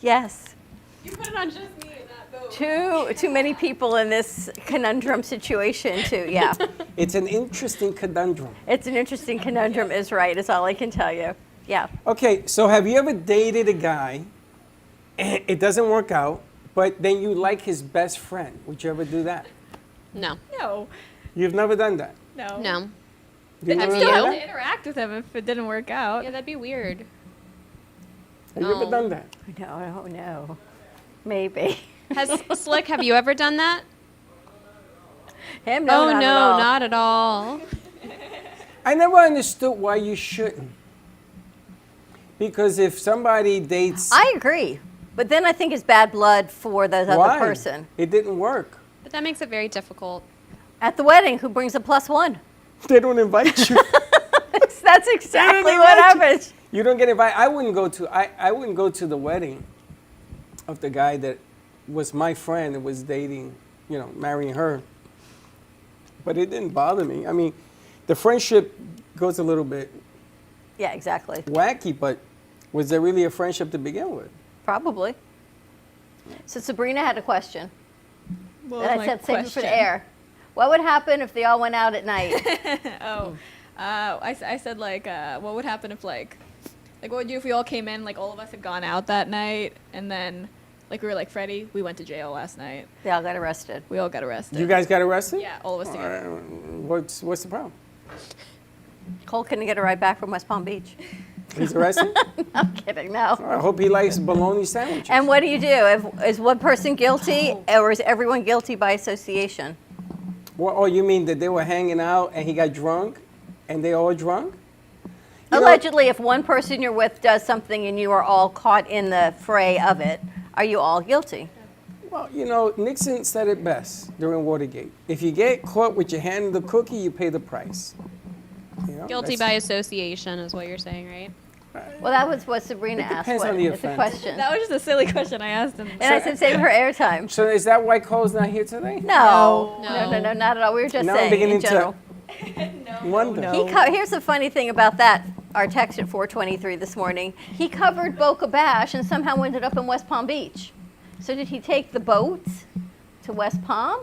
Yes. You put it on just me in that boat. Too many people in this conundrum situation, too. Yeah. It's an interesting conundrum. It's an interesting conundrum, is right, is all I can tell you. Yeah. Okay, so have you ever dated a guy and it doesn't work out, but then you like his best friend? Would you ever do that? No. No. You've never done that? No. No. You've I'd never still done have that? to interact with him if it didn't work out. Yeah, that'd be weird. Have you ever done that? No. Maybe. Slick, have you ever done that? Him? No, oh, not no, at all. not at all. I never understood why you shouldn't. Because if somebody dates... I agree. But then I think it's bad blood for the why? other person. It didn't work. But that makes it very difficult. At the wedding, who brings a +1? They don't invite you. That's exactly what happens. You don't get invited. I wouldn't go to the wedding of the guy that was my friend and was dating, marrying her. But it didn't bother me. I mean, the friendship goes a little bit Yeah, exactly. wacky, but was there really a friendship to begin with? Probably. So Sabrina had a question What that was I my said save it for the question? air. What would happen if they all went out at night? I said what would happen if what would you do if we all came in, all of us had gone out that night, and then we were like, Freddie, we went to jail last night. They all got arrested. We all got arrested. You guys got arrested? Yeah, all of us together. What's the problem? Cole couldn't get a ride back from West Palm Beach. He's arrested? I'm kidding, no. I hope he likes bologna sandwiches. And what do you do? Is one person guilty, or is everyone guilty by association? Oh, you mean that they were hanging out and he got drunk and they all drunk? Allegedly, if one person you're with does something and you are all caught in the fray of it, are you all guilty? Well, Nixon said it best during Watergate. If you get caught with your hand in the cookie, you pay the price. Guilty by association is what you're saying, right? Well, that was what Sabrina asked. depends on the It's a offense. question. That was just a silly question I asked him. And I said save it for airtime. So is that why Cole's not here today? No, not at all. We were just Now I'm saying beginning in general. to wonder. Here's the funny thing about that. Our text at 4:23 this morning. He covered Boca Bash and somehow ended up in West Palm Beach. So did he take the boat to West Palm?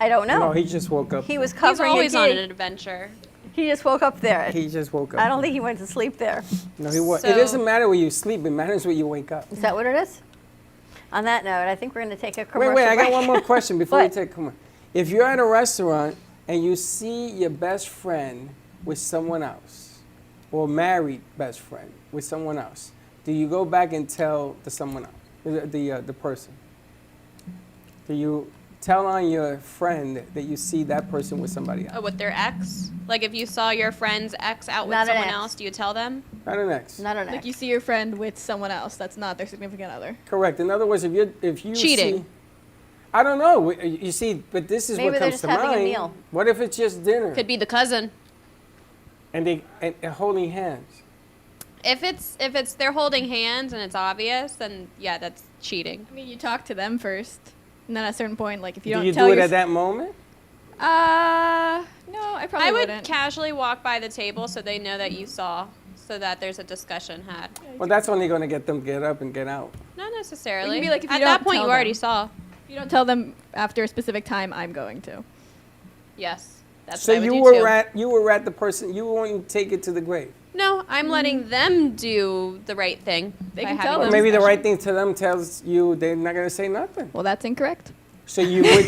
I don't know. No, he just woke up. He was He's covering always a on gig. an adventure. He just woke up there. He just woke up. I don't think he went to sleep there. No, he was. So- It doesn't matter where you sleep. It matters where you wake up. Is that what it is? On that note, I think we're going to take a commercial Wait, I got break. one more question before we What? take. Come on. If you're at a restaurant and you see your best friend with someone else, or married best friend with someone else, do you go back and tell the someone else, the person? Do you tell on your friend that you see that person with somebody else? Oh, with their ex? Like if you saw your friend's ex out with Not an someone ex. else, do you tell them? Not an ex. Not an You see your friend with someone else that's not their significant other. Correct. In other words, if you Cheating. see, I don't know. You see, but this is Maybe what they're comes just to having a mind. meal. What if it's just dinner Could be the cousin. and they and holding hands? If it's they're holding hands and it's obvious, then yeah, that's cheating. I mean, you talk to them first, and then at a certain point, if you Do don't you tell do it your at that moment? No, I probably I would wouldn't. casually walk by the table so they know that you saw, so that there's a discussion had. Well, that's only going to get them get up and get out. Not necessarily. It could be like if you At don't that point, tell you already them. saw. If you don't tell them after a specific time, I'm going to. Yes, that's So what I would you do were too. you were at the person. You wouldn't take it to the grave. No, I'm letting them do the right thing. They by can having tell the them. Maybe the discussion. right thing to them tells you they're not going to say nothing. Well, that's incorrect. So you would.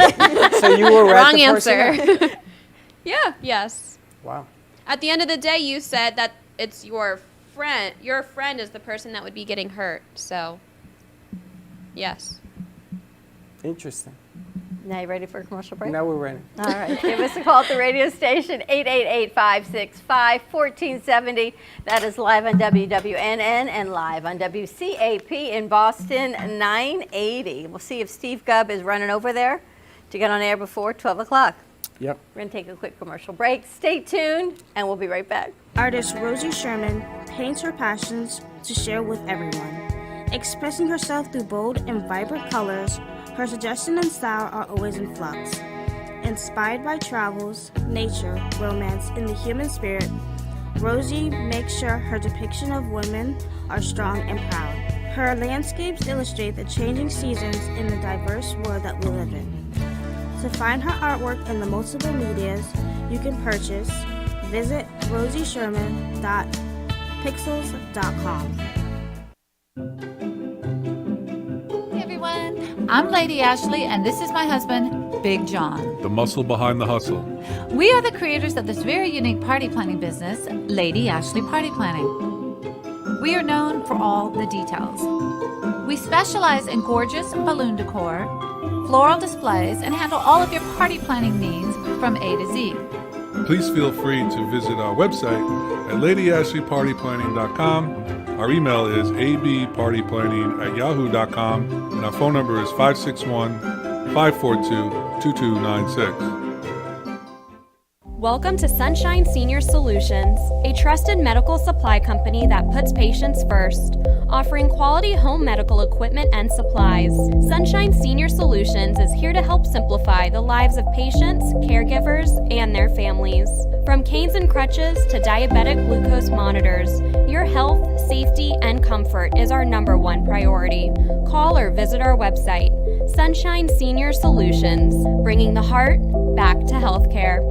So you were at Wrong the person. answer. Yeah. Yes. Wow. At the end of the day, you said that it's your friend. Your friend is the person that would be getting hurt. So, yes. Interesting. Now you ready for a commercial break? Now we're ready. All right. Give us a call at the radio station, 888-565-1470. That is live on WWNN and live on WCAP in Boston, 980. We'll see if Steve Gubb is running over there to get on air before 12 o'clock. Yep. We're going to take a quick commercial break. Stay tuned, and we'll be right back. Artist Rosie Sherman paints her passions to share with everyone. Expressing herself through bold and vibrant colors, her suggestion and style are always in flux. Inspired by travels, nature, romance, and the human spirit, Rosie makes sure her depiction of women are strong and proud. Her landscapes illustrate the changing seasons in the diverse world that we live in. To find her artwork in the multiple medias you can purchase, visit rosiesherman.pixels.com. Hey everyone, I'm Lady Ashley, and this is my husband, Big John. The muscle behind the hustle. We are the creators of this very unique party planning business, Lady Ashley Party Planning. We are known for all the details. We specialize in gorgeous balloon decor, floral displays, and handle all of your party planning needs from A to Z. Please feel free to visit our website at ladyashleypartyplanning.com. Our email is abpartyplanning@yahoo.com, and our phone number is 561-542-2296. Welcome to Sunshine Senior Solutions, a trusted medical supply company that puts patients first, offering quality home medical equipment and supplies. Sunshine Senior Solutions is here to help simplify the lives of patients, caregivers, and their families. From canes and crutches to diabetic glucose monitors, your health, safety, and comfort is our #1 priority. Call or visit our website, Sunshine Senior Solutions, bringing the heart back to healthcare.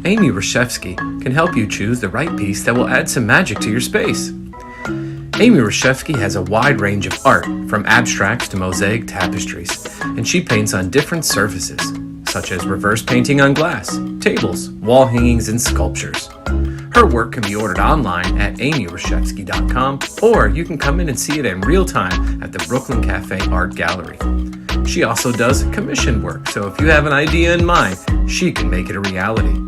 Amy Reshevsky can help you choose the right piece that will add some magic to your space. Amy Reshevsky has a wide range of art, from abstracts to mosaic tapestries, and she paints on different surfaces, such as reverse painting on glass, tables, wall hangings, and sculptures. Her work can be ordered online at amyreshevsky.com, or you can come in and see it in real time at the Brooklyn Cafe Art Gallery. She also does commission work, so if you have an idea in mind, she can make it a reality.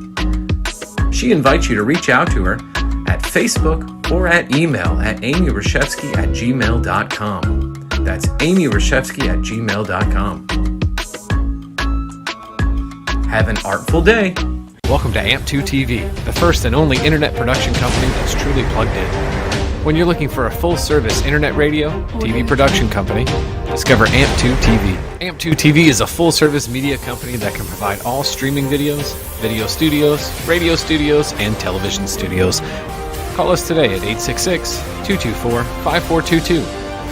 She invites you to reach out to her at Facebook or at email at amyreshevsky@gmail.com. That's amyreshevsky@gmail.com. Have an artful day. Welcome to AMP2 TV, the first and only internet production company that's truly plugged in. When you're looking for a full-service internet radio, TV production company, discover AMP2 TV. AMP2 TV is a full-service media company that can provide all streaming videos, video studios, radio studios, and television studios. Call us today at 866-224-5422,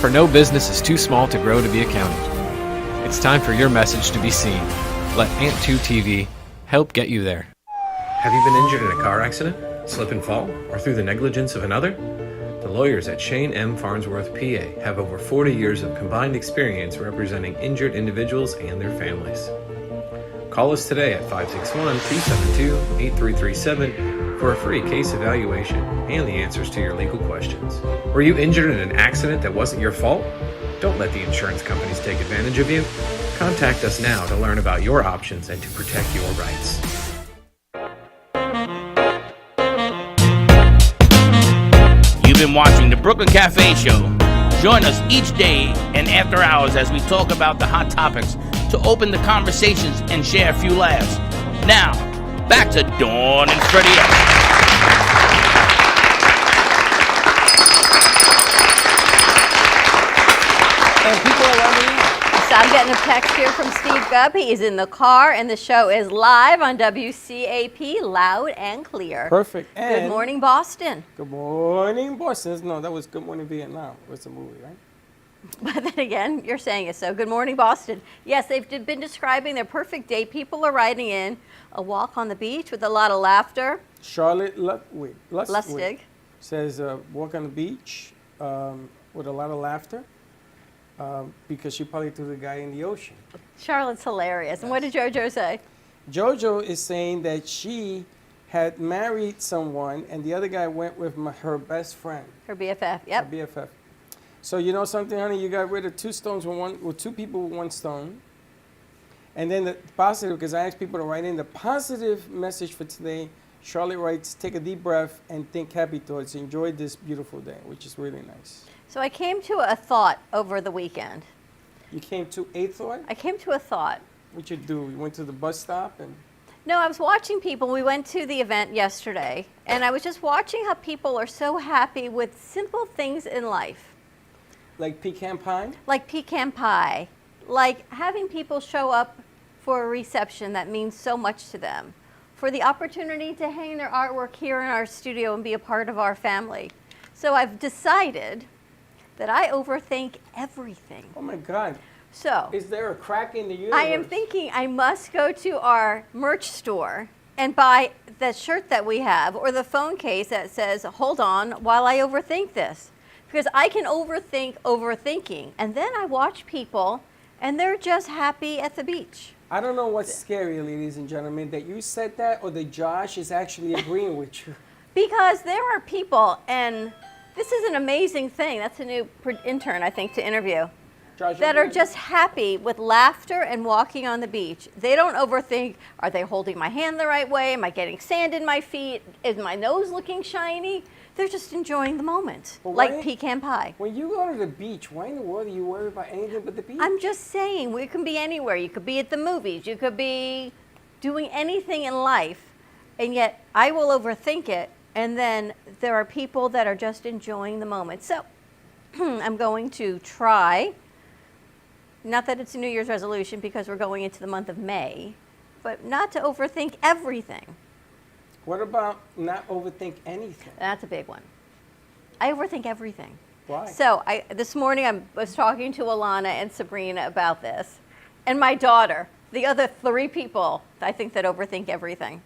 for no business is too small to grow to be accounted. It's time for your message to be seen. Let AMP2 TV help get you there. Have you been injured in a car accident, slip and fall, or through the negligence of another? The lawyers at Shane M. Farnsworth, PA have over 40 years of combined experience representing injured individuals and their families. Call us today at 561-272-8337 for a free case evaluation and the answers to your legal questions. Were you injured in an accident that wasn't your fault? Don't let the insurance companies take advantage of you. Contact us now to learn about your options and to protect your rights. You've been watching the Brooklyn Cafe Show. Join us each day and after hours as we talk about the hot topics to open the conversations and share a few laughs. Now, back to Dawn and Freddie F. And people are letting me know. So I'm getting a text here from Steve Gubb. He is in the car, and the show is live on WCAP, loud and clear. Perfect. Good And morning, Boston. Good morning, Boston. No, that was Good Morning Vietnam. It's a movie, right? But then again, you're saying it, so good morning, Boston. Yes, they've been describing their perfect day. People are writing in a walk on the beach with a lot of laughter. Charlotte Lustig says walk on the beach with a lot of laughter because she probably threw the guy in the ocean. Charlotte's hilarious. And what did JoJo say? JoJo is saying that she had married someone and the other guy went with her best friend. Her BFF, yep. Her BFF. So you know something, honey? You got rid of two stones with two people with one stone. And then the positive, because I asked people to write in the positive message for today. Charlotte writes, take a deep breath and think happy thoughts. Enjoy this beautiful day, which is really nice. So I came to a thought over the weekend. You came to a thought? I came to a thought. What'd you do? You went to the bus stop and... No, I was watching people. We went to the event yesterday, and I was just watching how people are so happy with simple things in life. Like pecan pie? Like pecan pie. Like having people show up for a reception that means so much to them. For the opportunity to hang their artwork here in our studio and be a part of our family. So I've decided that I overthink everything. Oh my God. So is there a crack in the universe? I am thinking I must go to our merch store and buy the shirt that we have or the phone case that says, hold on while I overthink this. Because I can overthink overthinking. And then I watch people and they're just happy at the beach. I don't know what's scary, ladies and gentlemen, that you said that or that Josh is actually agreeing with you. Because there are people, and this is an amazing thing. That's a new intern, I think, to interview. Josh, that are just happy with laughter and walking on the beach. They don't overthink, are they holding my hand the right way? Am I getting sand in my feet? Is my nose looking shiny? They're just enjoying the moment, like pecan pie. When you go to the beach, why in the world do you worry about anything but the beach? I'm just saying, we can be anywhere. You could be at the movies. You could be doing anything in life, and yet I will overthink it, and then there are people that are just enjoying the moment. So I'm going to try, not that it's a New Year's resolution because we're going into the month of May, but not to overthink everything. What about not overthink anything? That's a big one. I overthink everything. Why? So this morning I was talking to Alana and Sabrina about this, and my daughter, the other 3 people I think that overthink everything.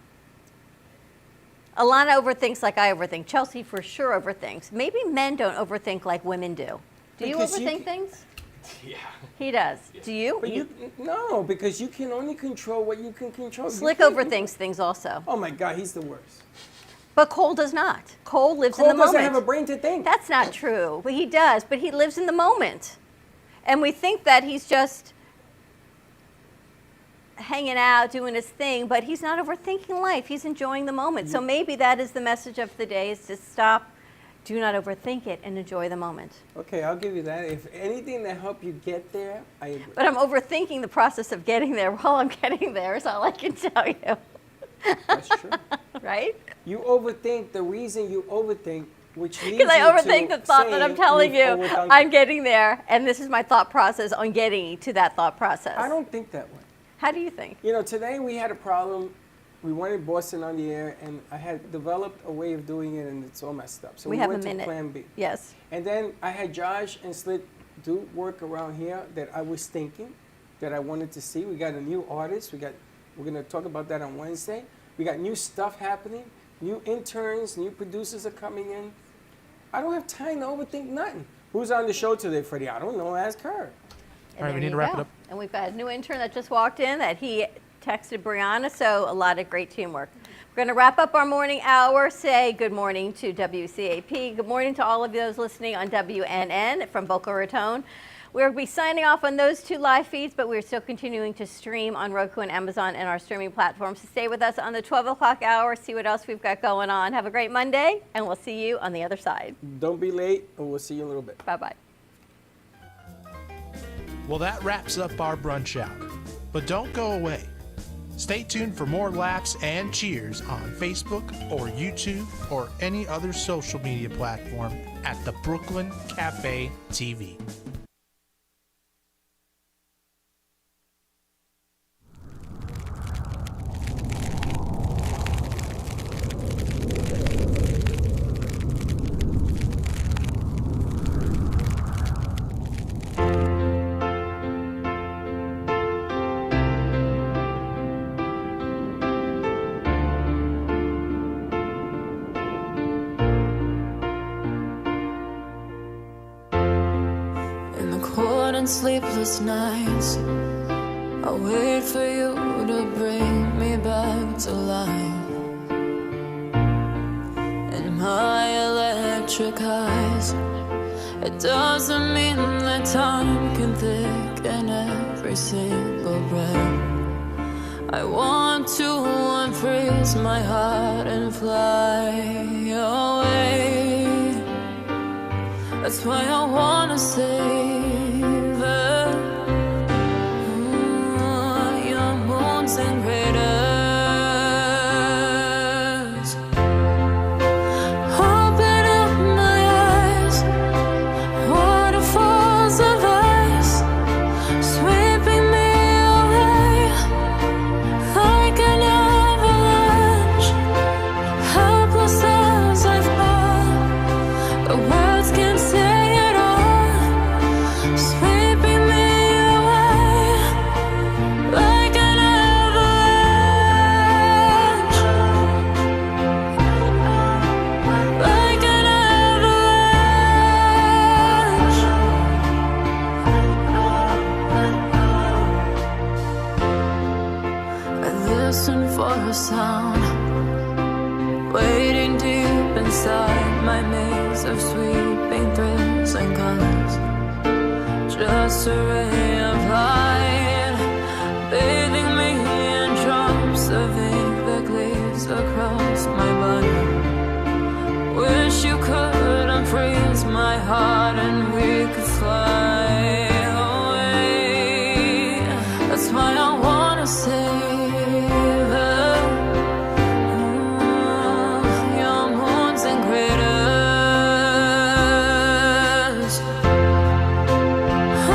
Alana overthinks like I overthink. Chelsea for sure overthinks. Maybe men don't overthink like women do. Do you overthink things? Yeah. He does. Do you? But no, because you can only control what you can control. Slick overthinks things also. Oh my God, he's the worst. But Cole does not. Cole lives in the moment. Cole doesn't have a brain to think. That's not true. But he does. But he lives in the moment. And we think that he's just hanging out, doing his thing, but he's not overthinking life. He's enjoying the moment. So maybe that is the message of the day, is to stop, do not overthink it, and enjoy the moment. Okay, I'll give you that. If anything that help you get there, I agree. But I'm overthinking the process of getting there while I'm getting there, is all I can tell you. That's true. Right? You overthink the reason you overthink, which leads Because I you overthink to the thought that I'm saying telling you, you've overdone- I'm getting there, and this is my thought process on getting to that thought process. I don't think that way. How do you think? You know, today we had a problem. We wanted Boston on the air, and I had developed a way of doing it, and it's all messed up. So We we have a went to minute. Plan B. Yes. And then I had Josh and Slit do work around here that I was thinking that I wanted to see. We got a new artist. We're going to talk about that on Wednesday. We got new stuff happening. New interns, new producers are coming in. I don't have time to overthink nothing. Who's on the show today, Freddie? I don't know. Ask her. All right, we need to wrap it up. And we've got a new intern that just walked in that he texted Brianna, so a lot of great teamwork. We're going to wrap up our morning hour. Say good morning to WCAP. Good morning to all of those listening on WNN from Boca Raton. We'll be signing off on those 2 live feeds, but we're still continuing to stream on Roku and Amazon and our streaming platforms. So stay with us on the 12 o'clock hour, see what else we've got going on. Have a great Monday, and we'll see you on the other side. Don't be late, and we'll see you in a little bit. Bye-bye. Well, that wraps up our brunch hour. But don't go away. Stay tuned for more laughs and cheers on Facebook or YouTube or any other social media platform at the Brooklyn Cafe TV. Sleepless nights, I wait for you to bring me back to life. In my electric eyes, it doesn't mean that time can thicken every single breath. I want to unfreeze my heart and fly away. That's why I wanna save her. Your moons and craters. Open up my eyes, waterfalls of ice, sweeping me away like an avalanche. Helpless as I fall, but beside my maze of sweeping thrills and colors. Just a ray of light, bathing me in drops of ink that gleams across my body. Wish you could unfreeze my heart and we could fly away. That's why I wanna save your moons and craters.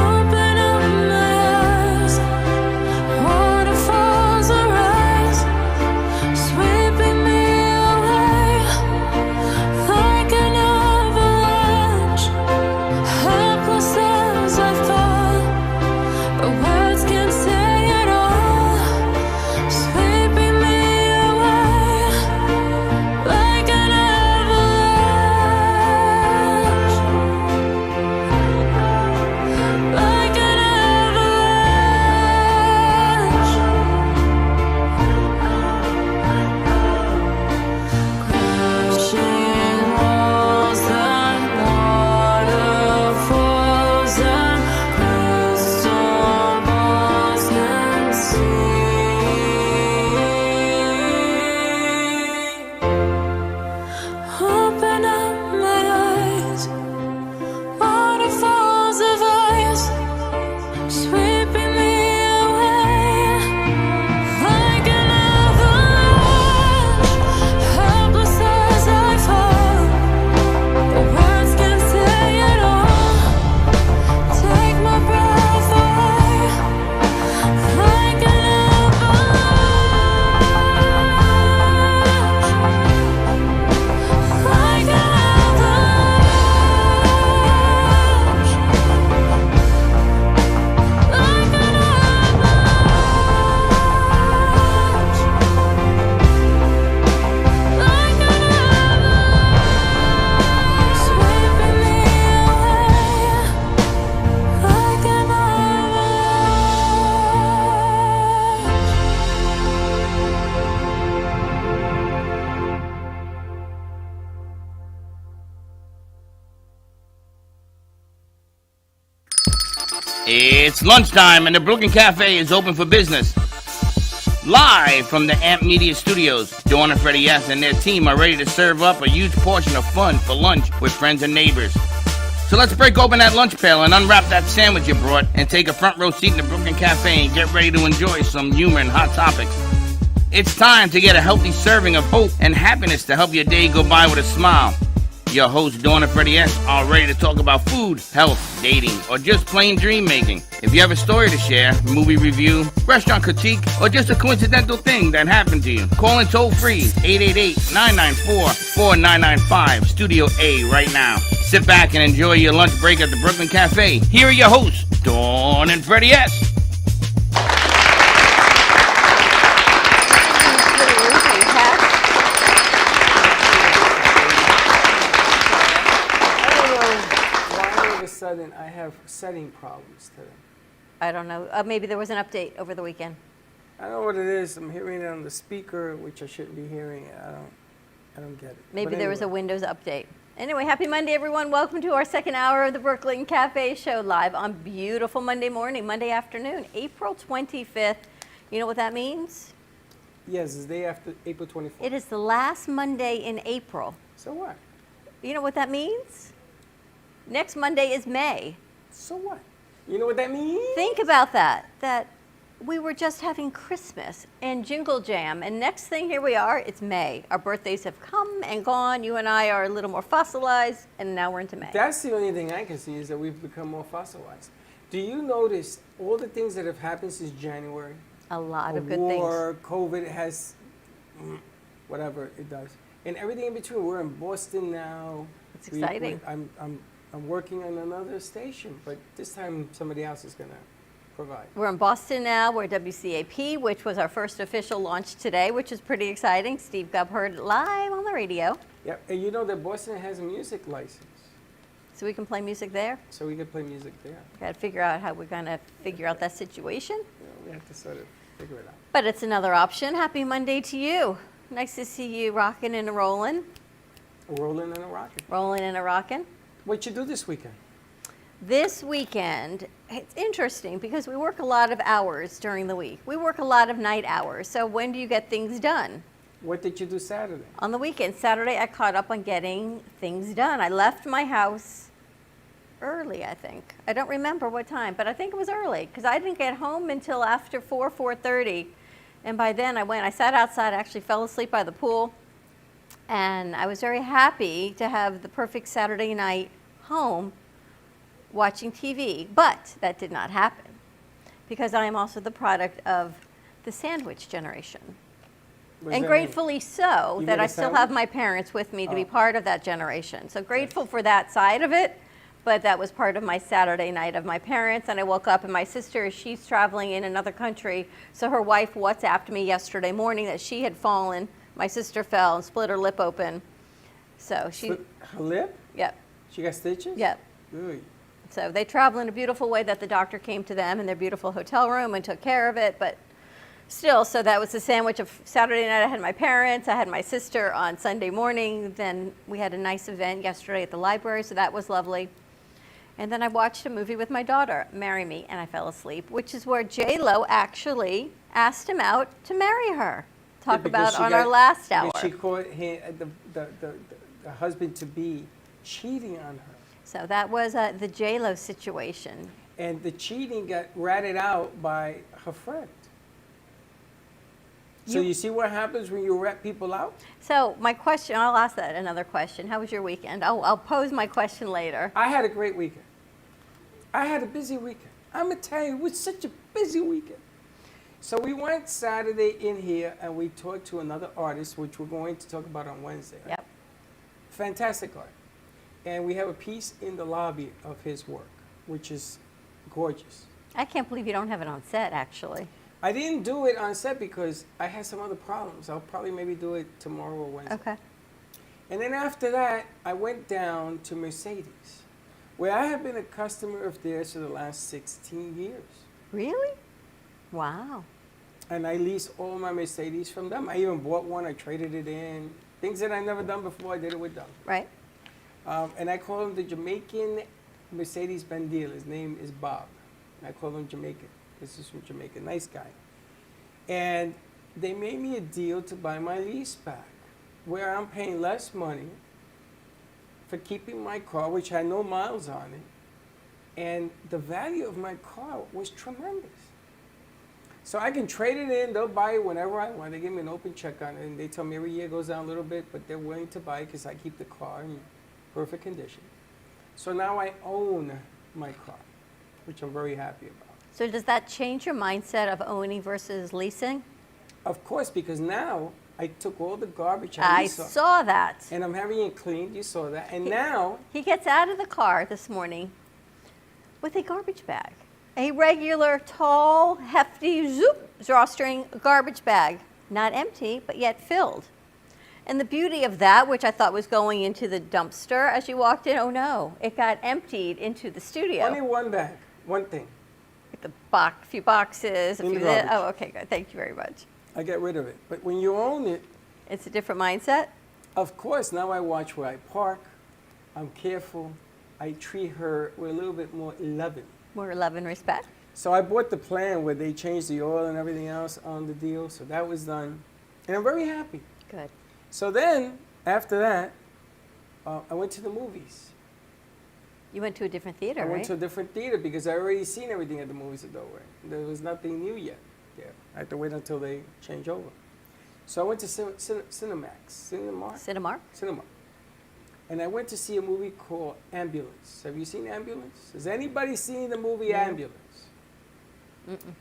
Open up my eyes, waterfalls arise, sweeping me away like an avalanche. Helpless as I fall, but words can't say it all. Sweeping me away like an avalanche, like an avalanche. Crashing walls and waterfalls and crystal balls can see. Open up my eyes, waterfalls of ice, sweeping me away like an avalanche. Helpless as I fall, but words can't say it all. Take my breath away like an avalanche, like an avalanche, like an avalanche, like an avalanche, sweeping me away like an It's lunchtime and the Brooklyn Cafe is open for business. Live from the Amp Media Studios, Dawn and Freddie S. and their team are ready to serve up a huge portion of fun for lunch with friends and neighbors. So let's break open that lunch pail and unwrap that sandwich you brought and take a front row seat in the Brooklyn Cafe and get ready to enjoy some humor and hot topics. It's time to get a healthy serving of hope and happiness to help your day go by with a smile. Your hosts, Dawn and Freddie S., are ready to talk about food, health, dating, or just plain dream making. If you have a story to share, movie review, restaurant critique, or just a coincidental thing that happened to you, call in toll free 888-994-4995, Studio A right now. Sit back and enjoy your lunch break at the Brooklyn Cafe. Here are your hosts, Dawn and Freddie S. Sudden, I have setting problems today. I don't know. Maybe there was an update over the weekend. I don't know what it is. I'm hearing it on the speaker, which I shouldn't be hearing it. I don't get it. Maybe But there was a anyway. Windows update. Anyway, happy Monday, everyone. Welcome to our second hour of the Brooklyn Cafe Show live on beautiful Monday morning, Monday afternoon, April 25th. You know what that means? Yes, it's the day after April 24th. It is the last Monday in April. So what? You know what that means? Next Monday is May. So what? You know what that means? Think about that. That we were just having Christmas and Jingle Jam, and next thing, here we are, it's May. Our birthdays have come and gone. You and I are a little more fossilized, and now we're into May. That's the only thing I can see is that we've become more fossilized. Do you notice all the things that have happened since January? A lot of A good war, things. COVID has, whatever it does, and everything in between. We're in Boston now. It's exciting. I'm working on another station, but this time somebody else is going to provide. We're in Boston now. We're at WCAP, which was our first official launch today, which is pretty exciting. Steve Gubb heard it live on the radio. Yep, and you know that Boston has a music license. So we can play music there? So we can play music there. Got to figure out how we're going to figure out that situation. You know, we have to sort of figure it out. But it's another option. Happy Monday to you. Nice to see you rocking and rolling. Rolling and a rocking. Rolling and a rocking. What you do this weekend? This weekend, it's interesting because we work a lot of hours during the week. We work a lot of night hours. So when do you get things done? What did you do Saturday? On the weekend. Saturday, I caught up on getting things done. I left my house early, I think. I don't remember what time, but I think it was early because I didn't get home until after 4:30. And by then I sat outside, I actually fell asleep by the pool. And I was very happy to have the perfect Saturday night home watching TV. But that did not happen because I am also the product of the sandwich generation. And gratefully so that I still have my parents with me to be part of that generation. So grateful for that side of it, but that was part of my Saturday night of my parents. And I woke up and my sister, she's traveling in another country. So her wife WhatsApped me yesterday morning that she had fallen. My sister fell and split her lip open. So she... Her lip? Yep. She got stitches? Yep. Ooh. So they travel in a beautiful way that the doctor came to them in their beautiful hotel room and took care of it. But still, so that was the sandwich of Saturday night. I had my parents, I had my sister on Sunday morning. Then we had a nice event yesterday at the library, so that was lovely. And then I watched a movie with my daughter, Marry Me, and I fell asleep, which is where J-Lo actually asked him out to marry her. Talk about on our last hour. She caught the husband-to-be cheating on her. So that was the J-Lo situation. And the cheating got ratted out by her friend. So you see what happens when you rat people out? So my question, I'll ask that another question. How was your weekend? I'll pose my question later. I had a great weekend. I had a busy weekend. I'm going to tell you, it was such a busy weekend. So we went Saturday in here and we talked to another artist, which we're going to talk about on Wednesday. Right? Yep. Fantastic art. And we have a piece in the lobby of his work, which is gorgeous. I can't believe you don't have it on set, actually. I didn't do it on set because I had some other problems. I'll probably maybe do it tomorrow or Wednesday. Okay. And then after that, I went down to Mercedes, where I have been a customer of theirs for the last 16 years. Really? Wow. And I lease all my Mercedes from them. I even bought one, I traded it in. Things that I've never done before, I did it with them. Right. And I call him the Jamaican Mercedes-Benz dealer. His name is Bob. I call him Jamaican. This is from Jamaica, nice guy. And they made me a deal to buy my lease back, where I'm paying less money for keeping my car, which had no miles on it. And the value of my car was tremendous. So I can trade it in, they'll buy it whenever I want. They give me an open check on it, and they tell me every year it goes down a little bit, but they're willing to buy it because I keep the car in perfect condition. So now I own my car, which I'm very happy about. So does that change your mindset of owning versus leasing? Of course, because now I took all the garbage out. I saw that. And I'm having it cleaned, you saw that. And now... He gets out of the car this morning with a garbage bag. A regular, tall, hefty, drawstring garbage bag. Not empty, but yet filled. And the beauty of that, which I thought was going into the dumpster as you walked in, oh no, it got emptied into the studio. Only one bag, one thing. Like a few boxes, In the garbage. Oh, okay, good. Thank you very much. I get rid of it. But when you own it... It's a different mindset? Of course, now I watch where I park. I'm careful. I treat her with a little bit more loving. More love and respect? So I bought the plan where they changed the oil and everything else on the deal. So that was done. And I'm very happy. Good. So then, after that, I went to the movies. You went to a different theater, I right? went to a different theater because I already seen everything at the movies at Dover. There was nothing new yet there. I had to wait until they change over. So I went to Cinemax. Cinemark. And I went to see a movie called Ambulance. Have you seen Ambulance? Has anybody seen the movie Ambulance? Mm-mm.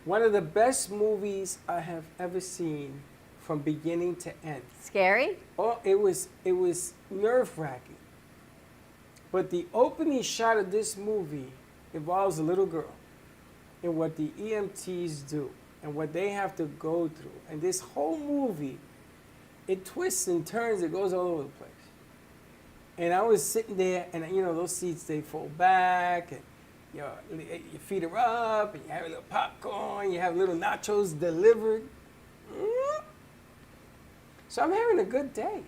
One of the best movies I have ever seen from beginning to end. Scary? Oh, it was nerve-wracking. But the opening shot of this movie involves a little girl and what the EMTs do and what they have to go through. And this whole movie, it twists and turns, it goes all over the place. And I was sitting there, and you know, those seats, they fold back, and your feet are up, and you have a little popcorn, you have little nachos delivered. So I'm having a good day.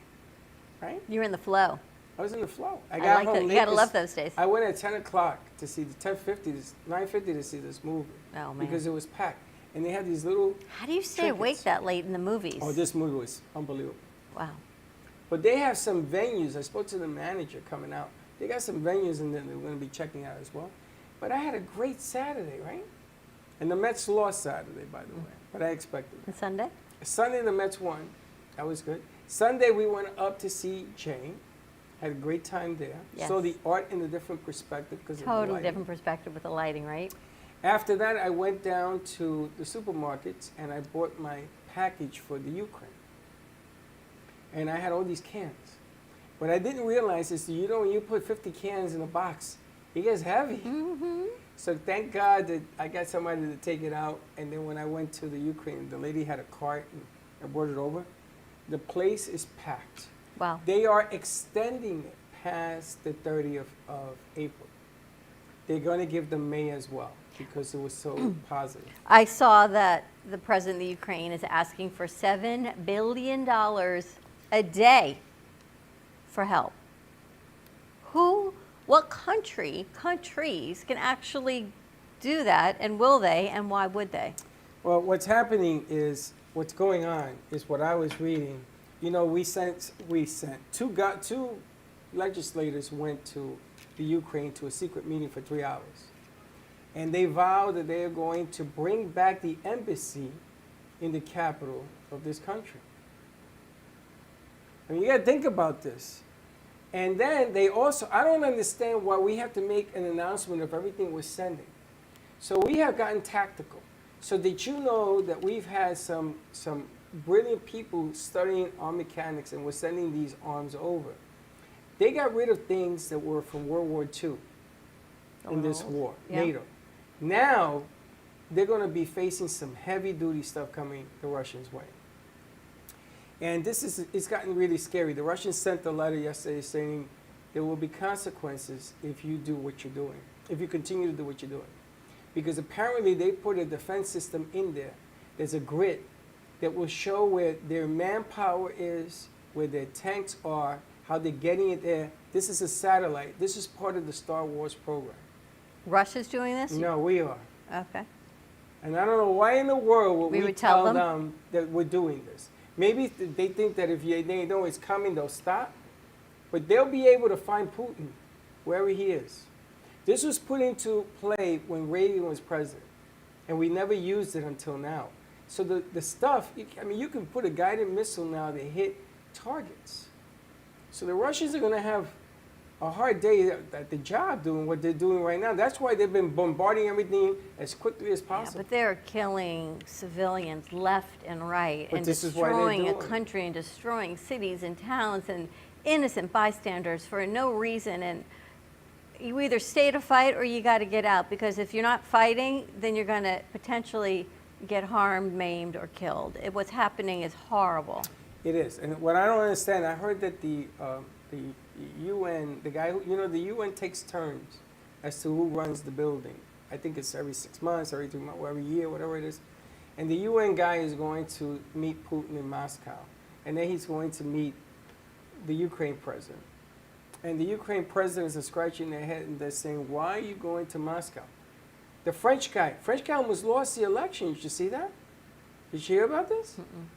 right? You're in the flow. I was in the flow. I got like home that. You late gotta 'cause love those days. I went at 10 o'clock to see the 9:50 to see this movie. Oh, man. Because it was packed. And they had these little How do you stay awake that late in the movies? Oh, this movie was unbelievable. Wow. But they have some venues. I spoke to the manager coming out. They got some venues and then they're going to be checking out as well. But I had a great Saturday, right? And the Mets lost Saturday, by the way. But I expected it. And Sunday? Sunday, the Mets won. That was good. Sunday, we went up to see Jane. Had a great time there. Yes. Saw the art in a different perspective because of the Totally lighting. different perspective with the lighting, right? After that, I went down to the supermarkets and I bought my package for the Ukraine. And I had all these cans. What I didn't realize is, you know, when you put 50 cans in a box, it gets heavy. So thank God that I got somebody to take it out. And then when I went to the Ukraine, the lady had a cart and I brought it over. The place is packed. Wow. They are extending it past the 30th of April. They're going to give them May as well because it was so positive. I saw that the president of the Ukraine is asking for $7 billion a day for help. What countries can actually do that, and will they, and why would they? Well, what's happening is, what's going on is what I was reading. You know, we sent two legislators went to the Ukraine to a secret meeting for 3 hours. And they vowed that they are going to bring back the embassy in the capital of this country. I mean, you got to think about this. And then they also, I don't understand why we have to make an announcement of everything we're sending. So we have gotten tactical. So did you know that we've had some brilliant people studying arm mechanics and we're sending these arms over? They got rid of things that were from World War II in this war, NATO. Now, they're going to be facing some heavy-duty stuff coming the Russians' way. And it's gotten really scary. The Russians sent a letter yesterday saying there will be consequences if you do what you're doing, if you continue to do what you're doing. Because apparently they put a defense system in there. There's a grid that will show where their manpower is, where their tanks are, how they're getting it there. This is a satellite. This is part of the Star Wars program. Russia's doing this? No, we are. Okay. And I don't know why in the world would we would tell tell them that we're doing this. Maybe they think that if they know it's coming, they'll stop. But they'll be able to find Putin wherever he is. This was put into play when Reagan was president. And we never used it until now. So the stuff, I mean, you can put a guided missile now that hit targets. So the Russians are going to have a hard day at the job doing what they're doing right now. That's why they've been bombarding everything as quickly as possible. Yeah, but they're killing civilians left and right, But and this is why they're destroying a doing it. country and destroying cities and towns and innocent bystanders for no reason. And you either stay to fight or you got to get out, because if you're not fighting, then you're going to potentially get harmed, maimed, or killed. What's happening is horrible. It is. And what I don't understand, I heard that the UN, the guy who, you know, the UN takes turns as to who runs the building. I think it's every 6 months, every 3 months, or every year, whatever it is. And the UN guy is going to meet Putin in Moscow. And then he's going to meet the Ukraine president. And the Ukraine presidents are scratching their head and they're saying, why are you going to Moscow? The French guy almost lost the election. Did you see that? Did you hear about this?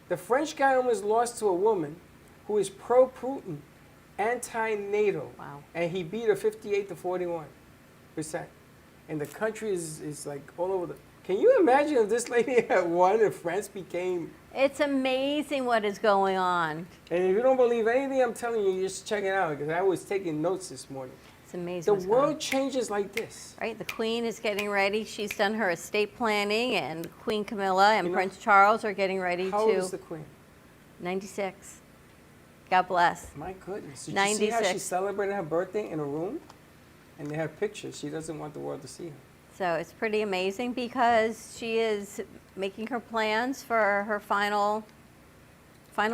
The French guy almost lost to a woman who is pro-Putin, anti-NATO. Wow. And he beat her 58 to 41%. And the country is like all over the... Can you imagine if this lady had won and France became... It's amazing what is going on. And if you don't believe anything I'm telling you, just check it out, because I was taking notes this morning. It's amazing. The what's going world on. changes like this. Right, the Queen is getting ready. She's done her estate planning, and Queen Camilla and Prince Charles are getting ready How to... old is the Queen? 96. God bless. My goodness. Did 96. you see how she celebrated her birthday in a room? And they have pictures. She doesn't want the world to see her. So it's pretty amazing because she is making her plans for her final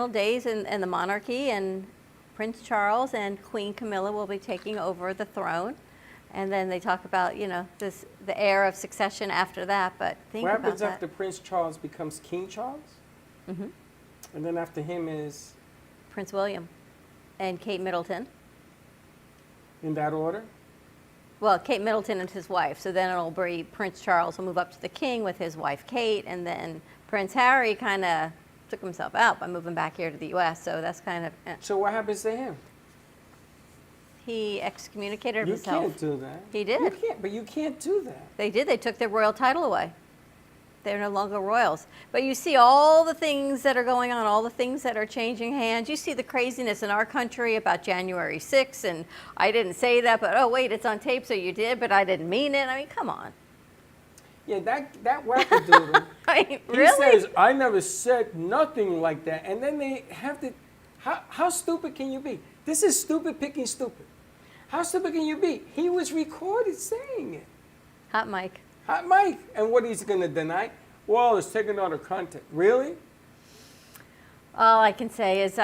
days in the monarchy, and Prince Charles and Queen Camilla will be taking over the throne. And then they talk about, you know, the heir of succession after that, but think What about happens that. after Prince Charles becomes King Charles? Mm-hmm. And then after him is... Prince William. and Kate Middleton. In that order? Well, Kate Middleton and his wife. So then it'll be Prince Charles will move up to the king with his wife Kate, and then Prince Harry kind of took himself out by moving back here to the U.S. So that's kind of. So what happens to him? He excommunicated You himself. can't do that. He did. But you can't do that. They did. They took their royal title away. They're no longer royals. But you see all the things that are going on, all the things that are changing hands. You see the craziness in our country about January 6th, and I didn't say that, but oh, wait, it's on tape, so you did, but I didn't mean it. I mean, come on. Yeah, that wackadoodle. Really? He says, I never said nothing like that. And then they have to, how stupid can you be? This is stupid picking stupid. How stupid can you be? He was recorded saying it. Hot mic. Hot mic. And what he's going to deny? Well, it's taken out of content. Really? All I can say is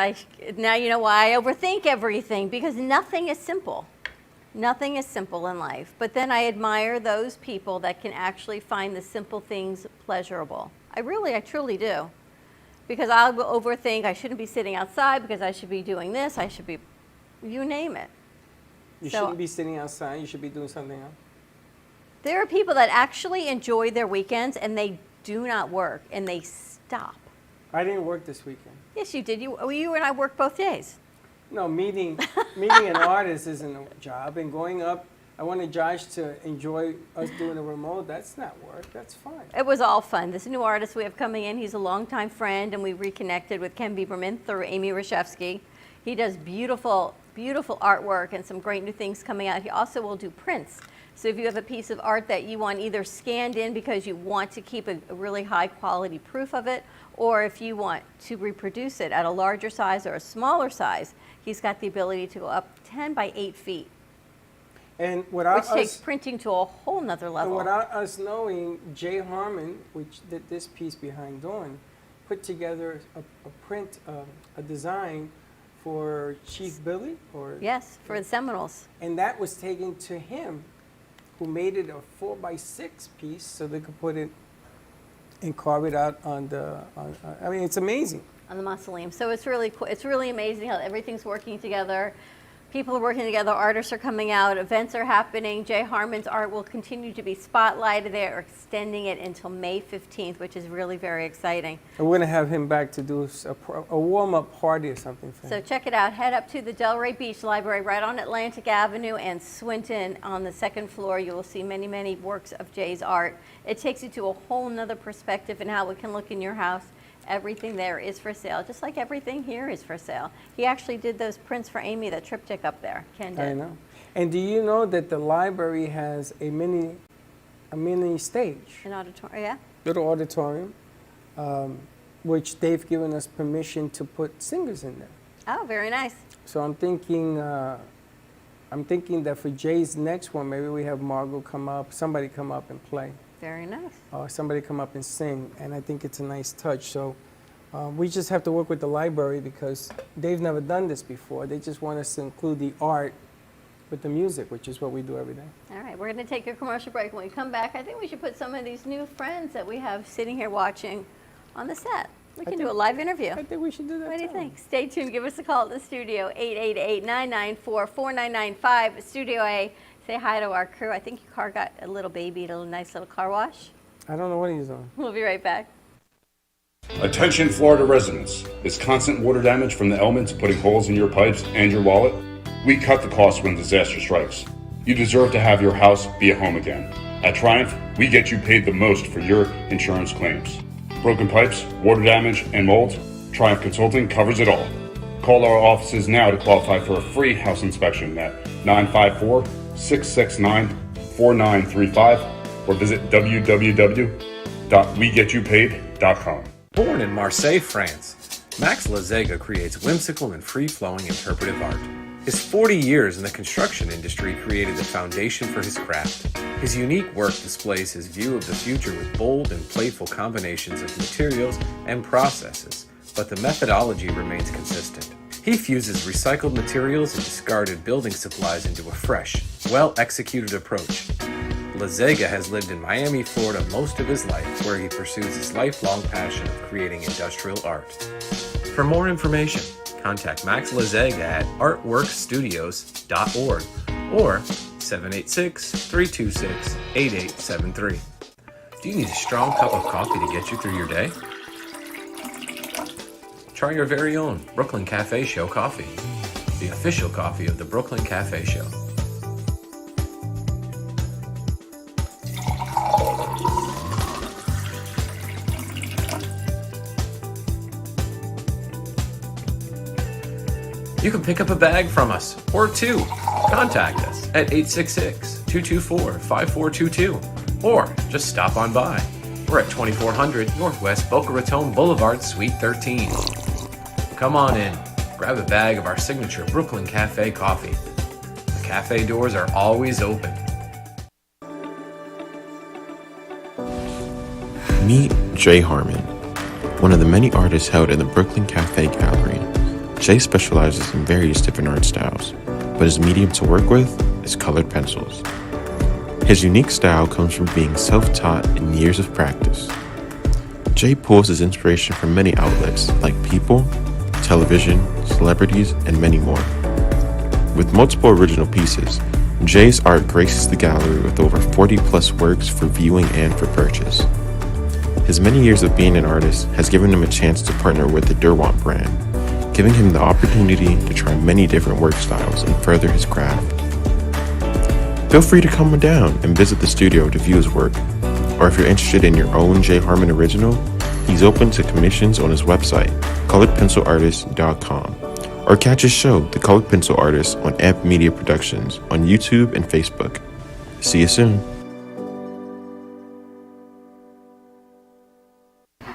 now you know why I overthink everything, because nothing is simple. Nothing is simple in life. But then I admire those people that can actually find the simple things pleasurable. I truly do. Because I'll overthink, I shouldn't be sitting outside because I should be doing this, I should be, you name it. You shouldn't be sitting outside. You should be doing something else. There are people that actually enjoy their weekends and they do not work and they stop. I didn't work this weekend. Yes, you did. You and I worked both days. No, meeting an artist isn't a job. And going up, I wanted Josh to enjoy us doing a remote. That's not work. That's fine. It was all fun. This new artist we have coming in, he's a longtime friend, and we reconnected with Ken Bieberman through Amy Reshevsky. He does beautiful, beautiful artwork and some great new things coming out. He also will do prints. So if you have a piece of art that you want either scanned in because you want to keep a really high quality proof of it, or if you want to reproduce it at a larger size or a smaller size, he's got the ability to go up 10 by 8 feet. And without which takes printing to a whole nother level. And without us knowing, Jay Harmon, which did this piece behind Dawn, put together a print, a design for Chief Billy, or yes, for the Seminoles. And that was taken to him, who made it a 4x6 piece, so they could put it and carve it out on the. I mean, it's amazing. On the mausoleum. So it's really cool. It's really amazing how everything's working together. People are working together. Artists are coming out. Events are happening. Jay Harmon's art will continue to be spotlighted. They are extending it until May 15th, which is really very exciting. And we're going to have him back to do a warm-up party or something for him. So check it out. Head up to the Delray Beach Library right on Atlantic Avenue and Swinton on the second floor. You will see many, many works of Jay's art. It takes you to a whole nother perspective in how it can look in your house. Everything there is for sale, just like everything here is for sale. He actually did those prints for Amy, the triptych up there. Ken did. I know. And do you know that the library has a mini stage? An auditorium, yeah. Little auditorium, which they've given us permission to put singers in there. Oh, very nice. So I'm thinking that for Jay's next one, maybe we have Margot come up, somebody come up and play. Very nice. Or somebody come up and sing, and I think it's a nice touch. So we just have to work with the library because they've never done this before. They just want us to include the art with the music, which is what we do every day. All right, we're going to take a commercial break. When we come back, I think we should put some of these new friends that we have sitting here watching on the set. We can do a live interview. I think we should do that. What do you think? Stay tuned. Give us a call at the studio, 888-994-4995, Studio A. Say hi to our crew. I think your car got a little baby at a nice little car wash. I don't know what he's on. We'll be right back. Attention Florida residents. Is constant water damage from the elements putting holes in your pipes and your wallet? We cut the cost when disaster strikes. You deserve to have your house be a home again. At Triumph, we get you paid the most for your insurance claims. Broken pipes, water damage, and mold? Triumph Consulting covers it all. Call our offices now to qualify for a free house inspection at 954-669-4935 or visit www.wegetYouPaid.com. Born in Marseille, France, Max Lazega creates whimsical and free-flowing interpretive art. His 40 years in the construction industry created the foundation for his craft. His unique work displays his view of the future with bold and playful combinations of materials and processes, but the methodology remains consistent. He fuses recycled materials and discarded building supplies into a fresh, well-executed approach. Lazega has lived in Miami, Florida most of his life, where he pursues his lifelong passion of creating industrial art. For more information, contact Max Lazeg at artworkstudios.org or 786-326-8873. Do you need a strong cup of coffee to get you through your day? Try your very own Brooklyn Cafe Show coffee, the official coffee of the Brooklyn Cafe Show. You can pick up a bag from us, or two. Contact us at 866-224-5422, or just stop on by. We're at 2400 Northwest Boca Raton Boulevard, Suite 13. Come on in, grab a bag of our signature Brooklyn Cafe coffee. The cafe doors are always open. Meet Jay Harmon, one of the many artists held in the Brooklyn Cafe Gallery. Jay specializes in various different art styles, but his medium to work with is colored pencils. His unique style comes from being self-taught and years of practice. Jay pulls his inspiration from many outlets like people, television, celebrities, and many more. With multiple original pieces, Jay's art graces the gallery with over 40 plus works for viewing and for purchase. His many years of being an artist has given him a chance to partner with the Derwent brand, giving him the opportunity to try many different work styles and further his craft. Feel free to come down and visit the studio to view his work, or if you're interested in your own Jay Harmon original, he's open to commissions on his website, coloredpencilartist.com, or catch his show, The Colored Pencil Artist, on Amp Media Productions on YouTube and Facebook. See you soon.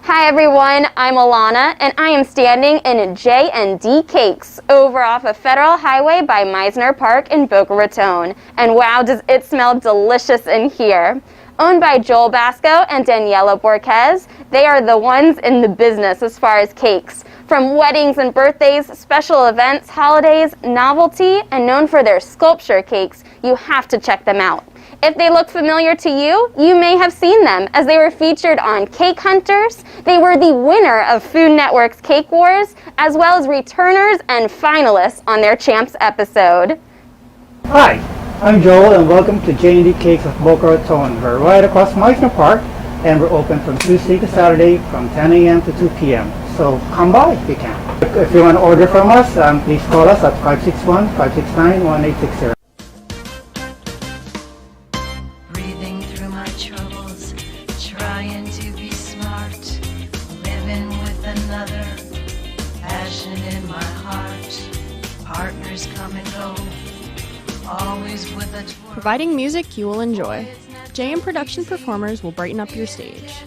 Hi everyone, I'm Alana, and I am standing in J&D Cakes over off of Federal Highway by Meisner Park in Boca Raton. And wow, does it smell delicious in here. Owned by Joel Basco and Daniela Borquez, they are the ones in the business as far as cakes. From weddings and birthdays, special events, holidays, novelty, and known for their sculpture cakes, you have to check them out. If they look familiar to you, you may have seen them as they were featured on Cake Hunters. They were the winner of Food Network's Cake Wars, as well as returners and finalists on their Champs episode. Hi, I'm Joel and welcome to J&D Cakes of Boca Raton. We're right across Meisner Park and we're open from Tuesday to Saturday from 10 a.m. to 2 p.m. So come by if you can. If you want to order from us, please call us at 561-569-1860. Providing music you will enjoy. JM Production performers will brighten up your stage.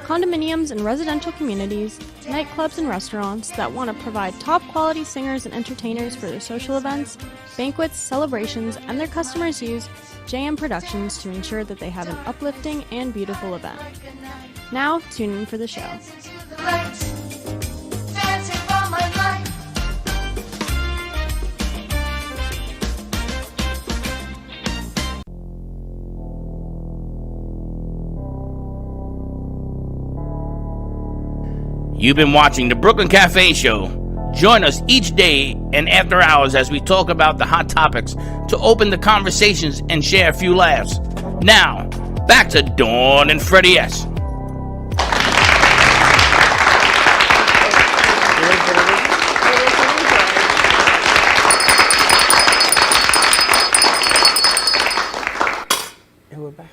Condominiums and residential communities, nightclubs and restaurants that want to provide top quality singers and entertainers for their social events, banquets, celebrations, and their customers use JM Productions to ensure that they have an uplifting and beautiful event. Now, tune in for the show. You've been watching the Brooklyn Cafe Show. Join us each day and after hours as we talk about the hot topics to open the conversations and share a few laughs. Now, back to Dawn and Freddie S. And we're back.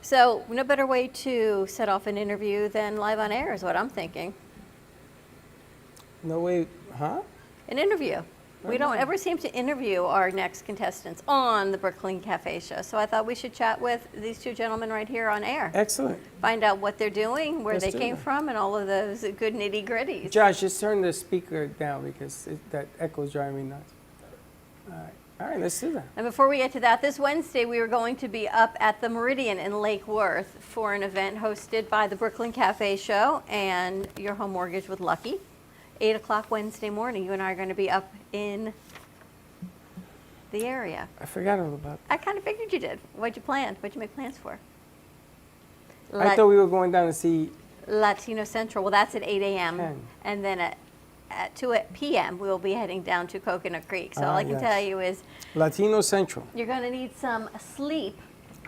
So, no better way to set off an interview than live on air is what I'm thinking. No way, huh? An interview. We don't ever seem to interview our next contestants on the Brooklyn Cafe Show. So I thought we should chat with these two gentlemen right here on air. Excellent. Find out what they're doing, where Let's they do came that. from, and all of those good nitty-gritties. Josh, just turn the speaker down because that echo's driving me nuts. All right, let's do that. And before we get to that, this Wednesday we are going to be up at the Meridian in Lake Worth for an event hosted by the Brooklyn Cafe Show and Your Home Mortgage with Lucky. 8 o'clock Wednesday morning. You and I are going to be up in the area. I forgot all about that. I kind of figured you did. What'd you plan? What'd you make plans for? I thought we were going down to see Latino Central. Well, that's at 8 a.m. 10. And then at at 2 p.m., we will be heading down to Coconut Creek. So all I can yes. tell you is Latino Central. you're going to need some sleep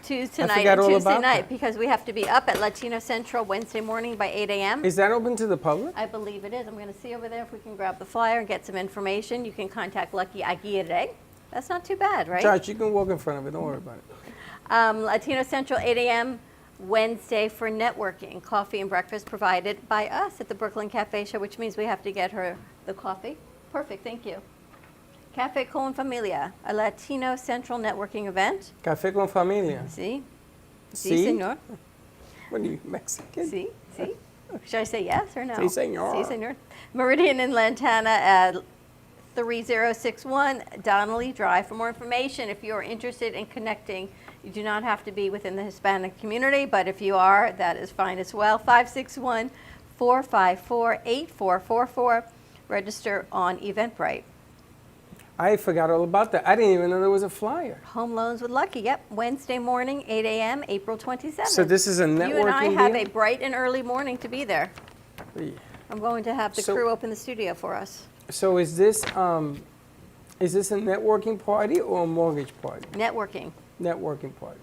Tuesday forgot all about night that. because we have to be up at Latino Central Wednesday morning by 8 a.m. Is that open to the public? I believe it is. I'm going to see over there if we can grab the flyer and get some information. You can contact Lucky Aguirre. That's not too bad, right? Josh, you can walk in front of it. Don't worry about it. Latino Central, 8 a.m. Wednesday for networking. Coffee and breakfast provided by us at the Brooklyn Cafe Show, which means we have to get her the coffee. Perfect, thank you. Cafe Con Familia, a Latino Central networking event. Café con Familia. Sí. Sí? Sí, señor. What are you, Mexican? Sí, sí. Should I say yes or no? Sí, señor. Sí, señor. Meridian in Lantana at 3061 Donnelly Drive. For more information, if you are interested in connecting, you do not have to be within the Hispanic community, but if you are, that is fine as well. 561-454-8444. Register on Eventbrite. I forgot all about that. I didn't even know there was a flyer. Home Loans with Lucky, yep. Wednesday morning, 8 a.m., April 27th. So this is a networking You and I have deal? a bright and early morning to be there. Yeah. I'm going to have the So- crew open the studio for us. So is this a networking party or a mortgage party? Networking. Networking party.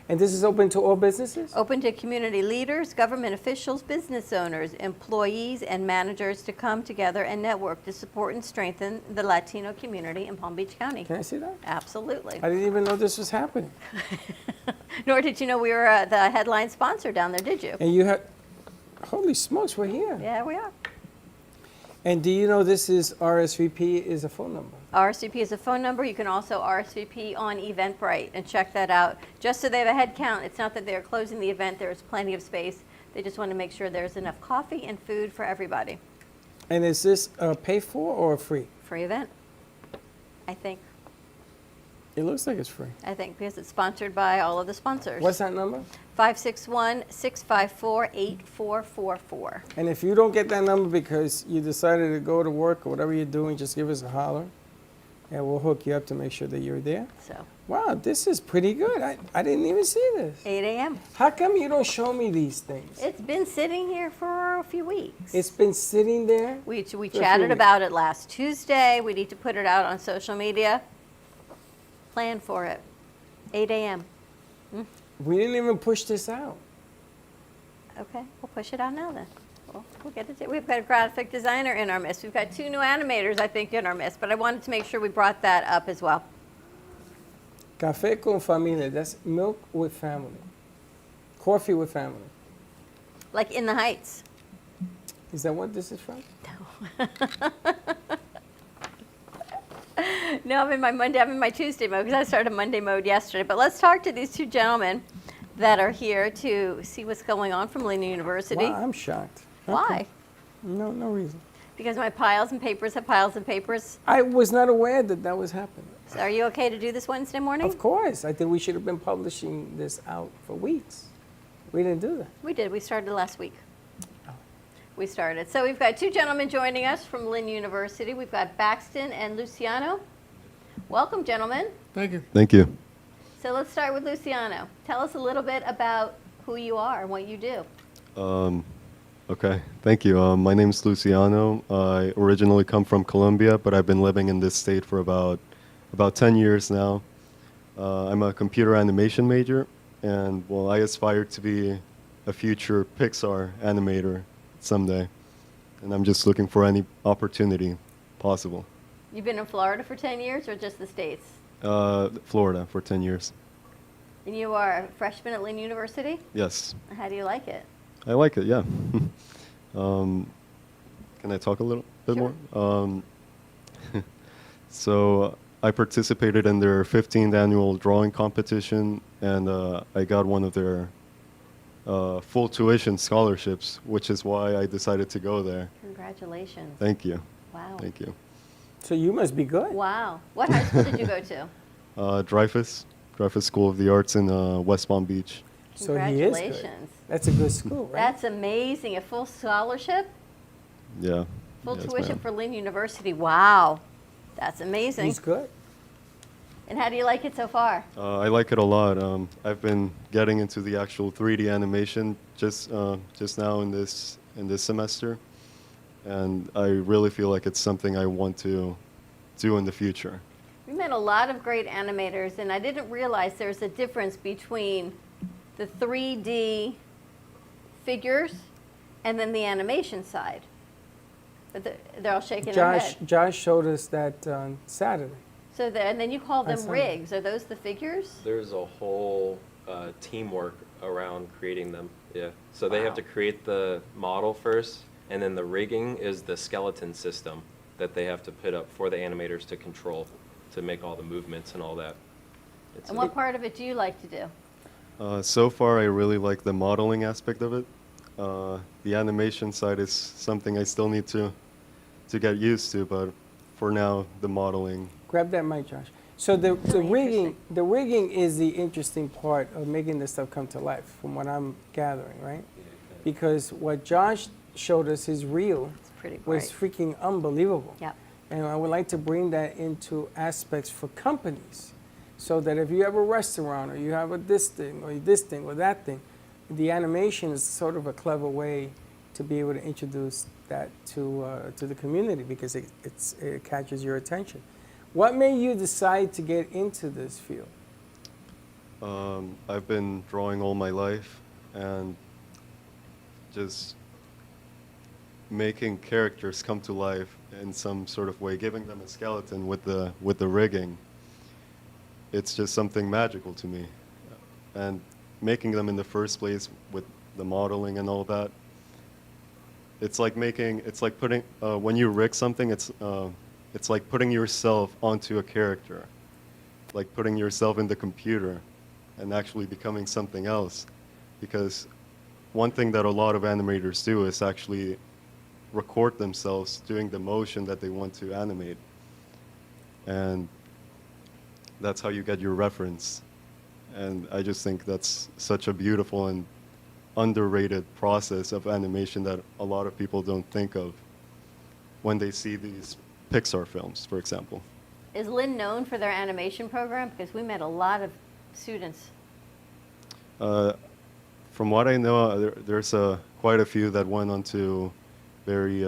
And this is open to all businesses? Open to community leaders, government officials, business owners, employees, and managers to come together and network to support and strengthen the Latino community in Palm Beach County. Can I see that? Absolutely. I didn't even know this was happening. Nor did you know we were the headline sponsor down there, did you? And you had, holy smokes, we're here. Yeah, we are. And do you know this is RSVP is a phone number? RSVP is a phone number. You can also RSVP on Eventbrite and check that out. Just so they have a head count. It's not that they're closing the event. There's plenty of space. They just want to make sure there's enough coffee and food for everybody. And is this pay for or free? Free event, I think. It looks like it's free. I think because it's sponsored by all of the sponsors. What's that number? 561-654-8444. And if you don't get that number because you decided to go to work or whatever you're doing, just give us a holler, and we'll hook you up to make sure that you're there. So. Wow, this is pretty good. I didn't even see this. 8 a.m. How come you don't show me these things? It's been sitting here for a few weeks. It's been sitting there? We for a few chatted weeks. about it last Tuesday. We need to put it out on social media. Plan for it. 8 a.m. We didn't even push this out. Okay, we'll push it out now then. We'll get it. We've got a graphic designer in our midst. We've got 2 new animators, I think, in our midst. But I wanted to make sure we brought that up as well. Café con Familia, that's milk with family. Coffee with family. Like in the Heights. Is that what this is from? No, I'm in my Monday, I'm in my Tuesday mode because I started Monday mode yesterday. But let's talk to these 2 gentlemen that are here to see what's going on from Lena University. Wow, I'm shocked. Why? No reason. Because my piles and papers have piles and papers. I was not aware that that was happening. So are you okay to do this Wednesday morning? Of course. I think we should have been publishing this out for weeks. We didn't do that. We did. We started last week. We started. So we've got 2 gentlemen joining us from Lynn University. We've got Baxton and Luciano. Welcome, gentlemen. Thank you. Thank you. So let's start with Luciano. Tell us a little bit about who you are and what you do. Okay, thank you. My name's Luciano. I originally come from Colombia, but I've been living in this state for about 10 years now. I'm a computer animation major, and well, I aspire to be a future Pixar animator someday, and I'm just looking for any opportunity possible. You've been in Florida for 10 years or just the States? Florida for 10 years. And you are a freshman at Lynn University? Yes, How do you like it? I like it, yeah. Can I talk a little bit more? So I participated in their 15th annual drawing competition, and I got one of their full tuition scholarships, which is why I decided to go there. Congratulations. Thank you. Wow. Thank you. So you must be good. Wow. What high school did you go to? Dreyfus School of the Arts in West Palm Beach. So he is good. Congratulations. That's a good school, right? That's amazing. A full scholarship? Yeah. Full Yes, tuition ma'am. for Lynn University. Wow. That's amazing. He's good. And how do you like it so far? I like it a lot. I've been getting into the actual 3D animation just now in this semester, and I really feel like it's something I want to do in the future. We met a lot of great animators, and I didn't realize there's a difference between the 3D figures and then the animation side. But they're all shaking their head. Josh showed us that on Saturday. So and then you call them That's rigs. Are those the figures? There's a whole teamwork around creating them. Yeah. So they have to create the model first, and then the rigging is the skeleton system that they have to put up for the animators to control, to make all the movements and all that. And what part of it do you like to do? So far, I really like the modeling aspect of it. The animation side is something I still need to get used to, but for now, the modeling. Grab that mic, Josh. So the rigging is the interesting part of making this stuff come to life, from what I'm gathering, right? Because what Josh showed us, his reel, was freaking unbelievable. Yep. And I would like to bring that into aspects for companies, so that if you have a restaurant, or you have this thing or that thing, the animation is sort of a clever way to be able to introduce that to the community, because it catches your attention. What made you decide to get into this field? I've been drawing all my life, and just making characters come to life in some sort of way, giving them a skeleton with the rigging. It's just something magical to me, and making them in the first place with the modeling and all that. It's like putting when you rig something, it's like putting yourself onto a character, like putting yourself in the computer and actually becoming something else. Because one thing that a lot of animators do is actually record themselves doing the motion that they want to animate. And that's how you get your reference. And I just think that's such a beautiful and underrated process of animation that a lot of people don't think of when they see these Pixar films, for example. Is Lynn known for their animation program? Because we met a lot of students. From what I know, there's quite a few that went on to very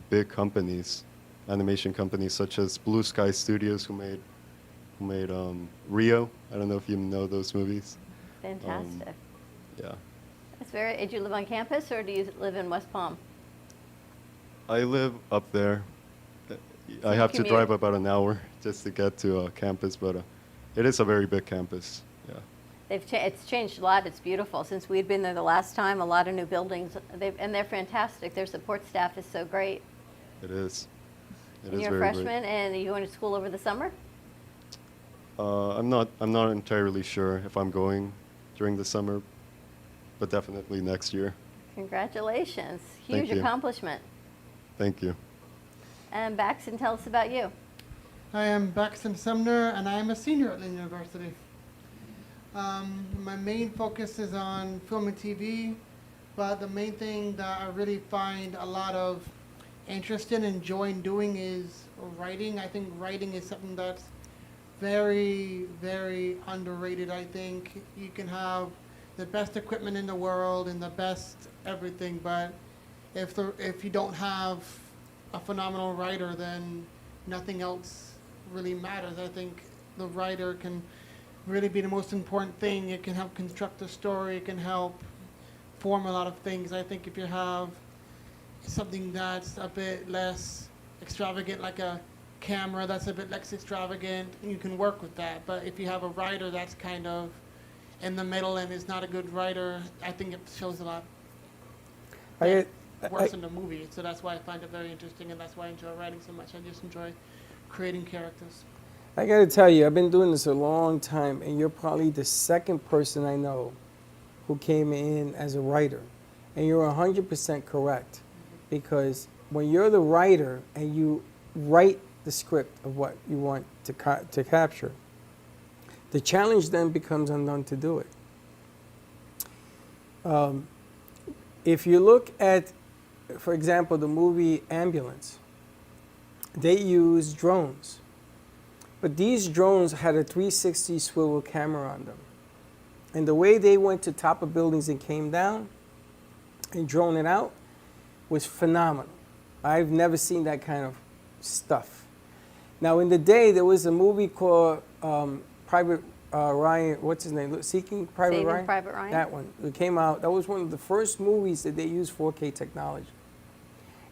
big companies, animation companies such as Blue Sky Studios, who made Rio. I don't know if you know those movies. Fantastic. Yeah. That's do you live on campus, or do you live in West Palm? I live up there. I have to drive about an hour just to get to campus, but it is a very big campus. Yeah. It's changed a lot. It's beautiful. Since we had been there the last time, a lot of new buildings, and they're fantastic. Their support staff is so great. It is. And you're a freshman, and are you going to school over the summer? I'm not entirely sure if I'm going during the summer, but definitely next year. Congratulations. Thank Huge you. accomplishment. Thank you. And Baxton, tell us about you. I am Baxton Sumner, and I am a senior at Lynn University. My main focus is on film and TV, but the main thing that I really find a lot of interest in and joy in doing is writing. I think writing is something that's very, very underrated. I think you can have the best equipment in the world and the best everything, but if you don't have a phenomenal writer, then nothing else really matters. I think the writer can really be the most important thing. It can help construct a story. It can help form a lot of things. I think if you have something that's a bit less extravagant, like a camera that's a bit less extravagant, you can work with that. But if you have a writer that's kind of in the middle and is not a good writer, I think it shows a lot worse in the movie. So that's why I find it very interesting, and that's why I enjoy writing so much. I just enjoy creating characters. I got to tell you, I've been doing this a long time, and you're probably the second person I know who came in as a writer. And you're 100% correct, because when you're the writer and you write the script of what you want to capture, the challenge then becomes unknown to do it. If you look at, for example, the movie Ambulance, they use drones. But these drones had a 360 swivel camera on them. And the way they went to top of buildings and came down and drone it out was phenomenal. I've never seen that kind of stuff. Now, in the day, there was a movie called Private Ryan, what's his name? Saving Private Ryan? That one. It came out. That was one of the first movies that they used 4K technology.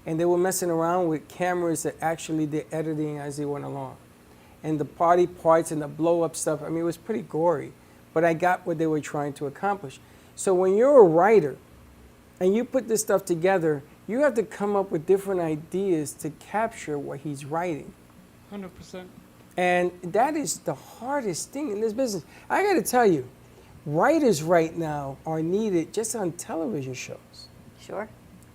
And they were messing around with cameras that actually did editing as they went along. And the party parts and the blow-up stuff, I mean, it was pretty gory. But I got what they were trying to accomplish. So when you're a writer and you put this stuff together, you have to come up with different ideas to capture what he's writing. 100%. And that is the hardest thing in this business. I got to tell you, writers right now are needed just on television shows. Sure.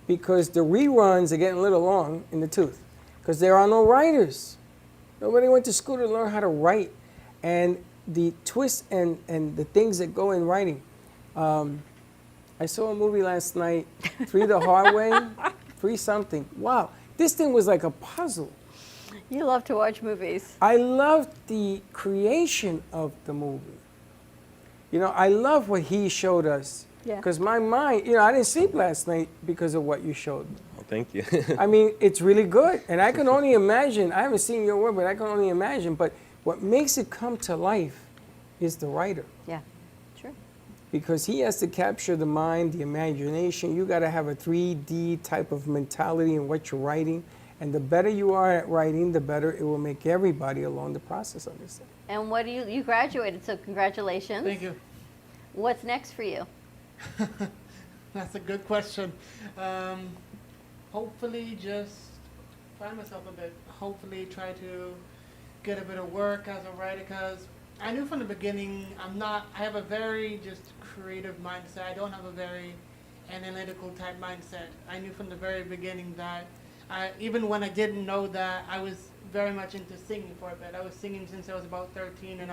Because the reruns are getting a little long in the tooth. Because there are no writers. Nobody went to school to learn how to write. And the twists and the things that go in writing. I saw a movie last night, Three the Hard Way, Three something. Wow, this thing was like a puzzle. You love to watch movies. I loved the creation of the movie. You know, I love what he showed us. Yeah. Because my mind, you know, I didn't sleep last night because of what you showed me. Well, thank you. I mean, it's really good. And I can only imagine, I haven't seen your work, but I can only imagine. But what makes it come to life is the writer. Yeah, sure. Because he has to capture the mind, the imagination. You got to have a 3D type of mentality in what you're writing. And the better you are at writing, the better it will make everybody along the process understand. And what do you graduated, so congratulations. Thank you. What's next for you? That's a good question. Hopefully just find myself a bit. Hopefully try to get a bit of work as a writer, because I knew from the beginning I have a very just creative mindset. I don't have a very analytical type mindset. I knew from the very beginning that even when I didn't know that, I was very much into singing for a bit. I was singing since I was about 13, and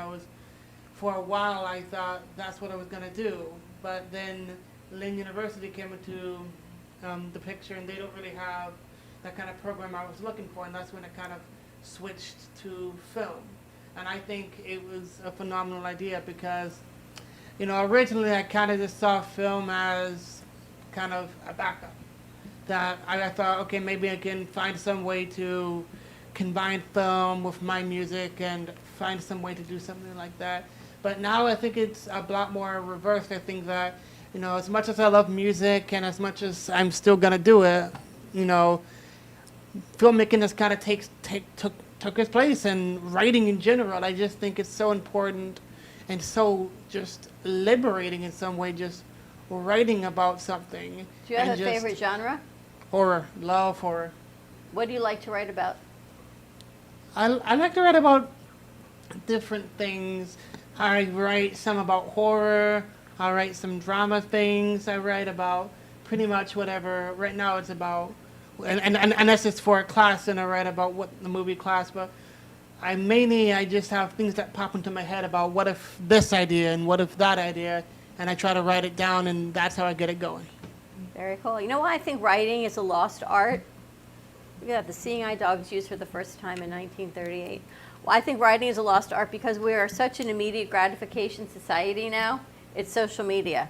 for a while I thought that's what I was going to do. But then Lynn University came into the picture, and they don't really have that kind of program I was looking for, and that's when it kind of switched to film. And I think it was a phenomenal idea because, you know, originally I kind of just saw film as kind of a backup. That I thought, okay, maybe I can find some way to combine film with my music and find some way to do something like that. But now I think it's a lot more reversed. I think that, you know, as much as I love music and as much as I'm still gonna do it, you know, filmmaking just kind of took its place, and writing in general. I just think it's so important and so just liberating in some way, just writing about something. Do you have a favorite genre? Horror. Love horror. What do you like to write about? I like to write about different things. I write some about horror. I write some drama things. I write about pretty much whatever. Right now it's about, and unless it's for a class, and I write about what the movie class, but I just have things that pop into my head about what if this idea and what if that idea, and I try to write it down, and that's how I get it going. Very cool. You know why I think writing is a lost art? Look at that, the seeing eye dog was used for the first time in 1938. Well, I think writing is a lost art because we are such an immediate gratification society now. It's social media.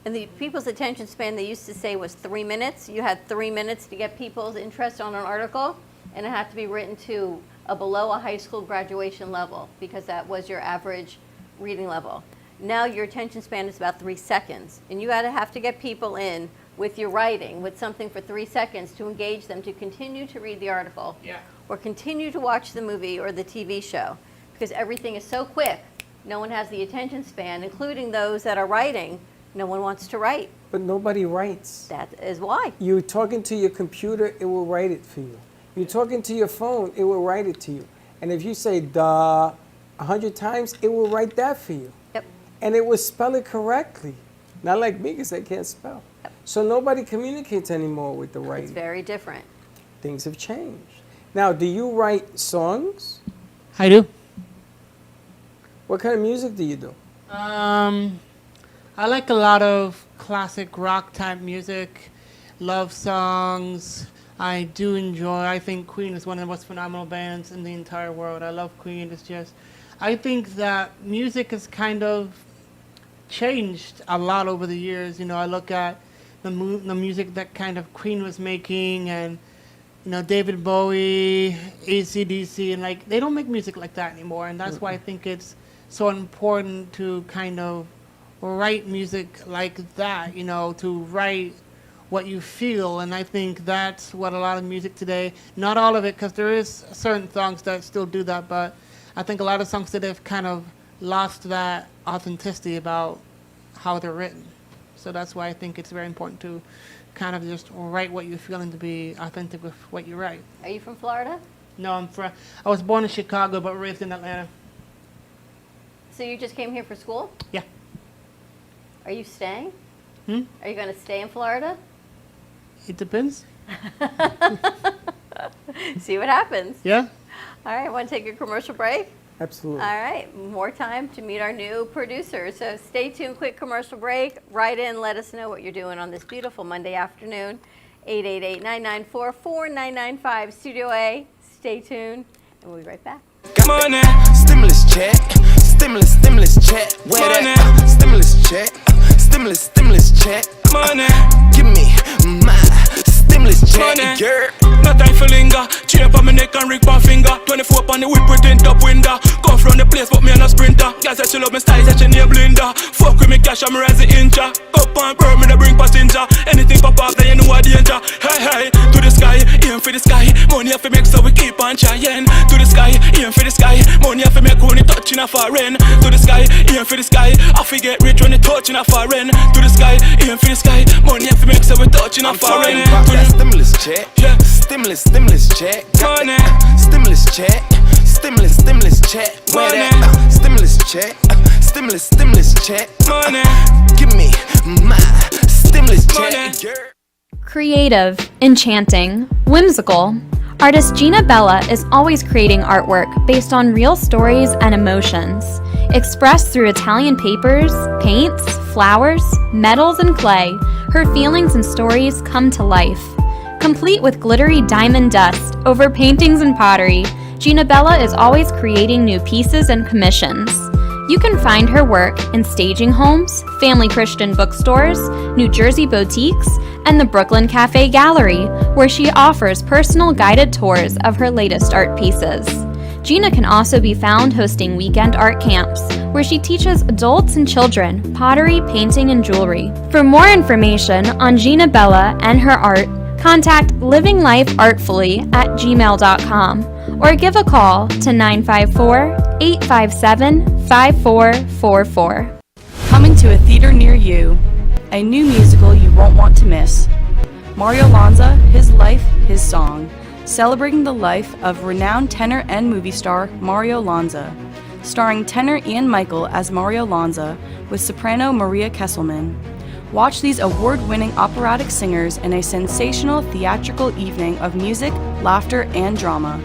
And the people's attention span, they used to say, was 3 minutes. You had 3 minutes to get people's interest on an article, and it had to be written to below a high school graduation level because that was your average reading level. Now your attention span is about 3 seconds, and you have to get people in with your writing, with something for 3 seconds to engage them to continue to read the article or continue to watch the movie or the TV show, because everything is so quick. No one has the attention span, including those that are writing. No one wants to write. But nobody writes. That is why. You're talking to your computer, it will write it for you. You're talking to your phone, it will write it to you. And if you say "duh" 100 times, it will write that for you. Yep. And it will spell it correctly. Not like me, because I can't spell. Yep. So nobody communicates anymore with the writing. It's very different. Things have changed. Now, do you write songs? I do. What kind of music do you do? I like a lot of classic rock type music, love songs. I do enjoy, I think Queen is one of the most phenomenal bands in the entire world. I love Queen. It's just, I think that music has kind of changed a lot over the years. You know, I look at the music that kind of Queen was making, and David Bowie, AC/DC, and like they don't make music like that anymore. And that's why I think it's so important to kind of write music like that, to write what you feel. And I think that's what a lot of music today, not all of it, because there is certain songs that still do that, but I think a lot of songs today have kind of lost that authenticity about how they're written. So that's why I think it's very important to kind of just write what you feel and to be authentic with what you write. Are you from Florida? No, I was born in Chicago but raised in Atlanta. So you just came here for school? Yeah. Are you staying? Are you going to stay in Florida? It depends. See what happens. Yeah. All right, want to take a commercial break? Absolutely. All right, more time to meet our new producer. So stay tuned, quick commercial break. Write in, let us know what you're doing on this beautiful Monday afternoon. 888-994-4995, Studio A. Stay tuned, and we'll be right back. Come on now, stimulus check, stimulus check, where that stimulus check, stimulus check, come on now, give me my stimulus check, girl. No time for linger, chain on my neck and ring my finger. 24 on the whip with tint up window. Come from the place but me and a sprinter. Girl said she love me style, said she name Blinda. Fuck with me cash, I'm rise the incha. Up and burn me to bring passenger. Anything pop up, then you know what danger. Hey hey, to the sky, aim for the sky. Money have to make so we keep on trying. To the sky, aim for the sky. Money have to make when it touching a foreign. To the sky, aim for the sky. I forget rich when it touching a foreign. To the sky, aim for the sky. Money have to make so we touching a foreign. To the stimulus check, yeah. Stimulus check, money. Stimulus check, stimulus check, money. Stimulus check, stimulus check, money. Give me my stimulus check, girl. Creative, enchanting, whimsical. Artist Gina Bella is always creating artwork based on real stories and emotions. Expressed through Italian papers, paints, flowers, metals, and clay, her feelings and stories come to life. Complete with glittery diamond dust over paintings and pottery, Gina Bella is always creating new pieces and commissions. You can find her work in staging homes, family Christian bookstores, New Jersey boutiques, and the Brooklyn Cafe Gallery, where she offers personal guided tours of her latest art pieces. Gina can also be found hosting weekend art camps, where she teaches adults and children pottery, painting, and jewelry. For more information on Gina Bella and her art, contact livinglifeartfully@gmail.com or give a call to 954-857-5444. Coming to a theater near you, a new musical you won't want to miss. Mario Lanza, His Life, His Song, celebrating the life of renowned tenor and movie star Mario Lanza. Starring tenor Ian Michael as Mario Lanza with soprano Maria Kesselman. Watch these award-winning operatic singers in a sensational theatrical evening of music, laughter, and drama.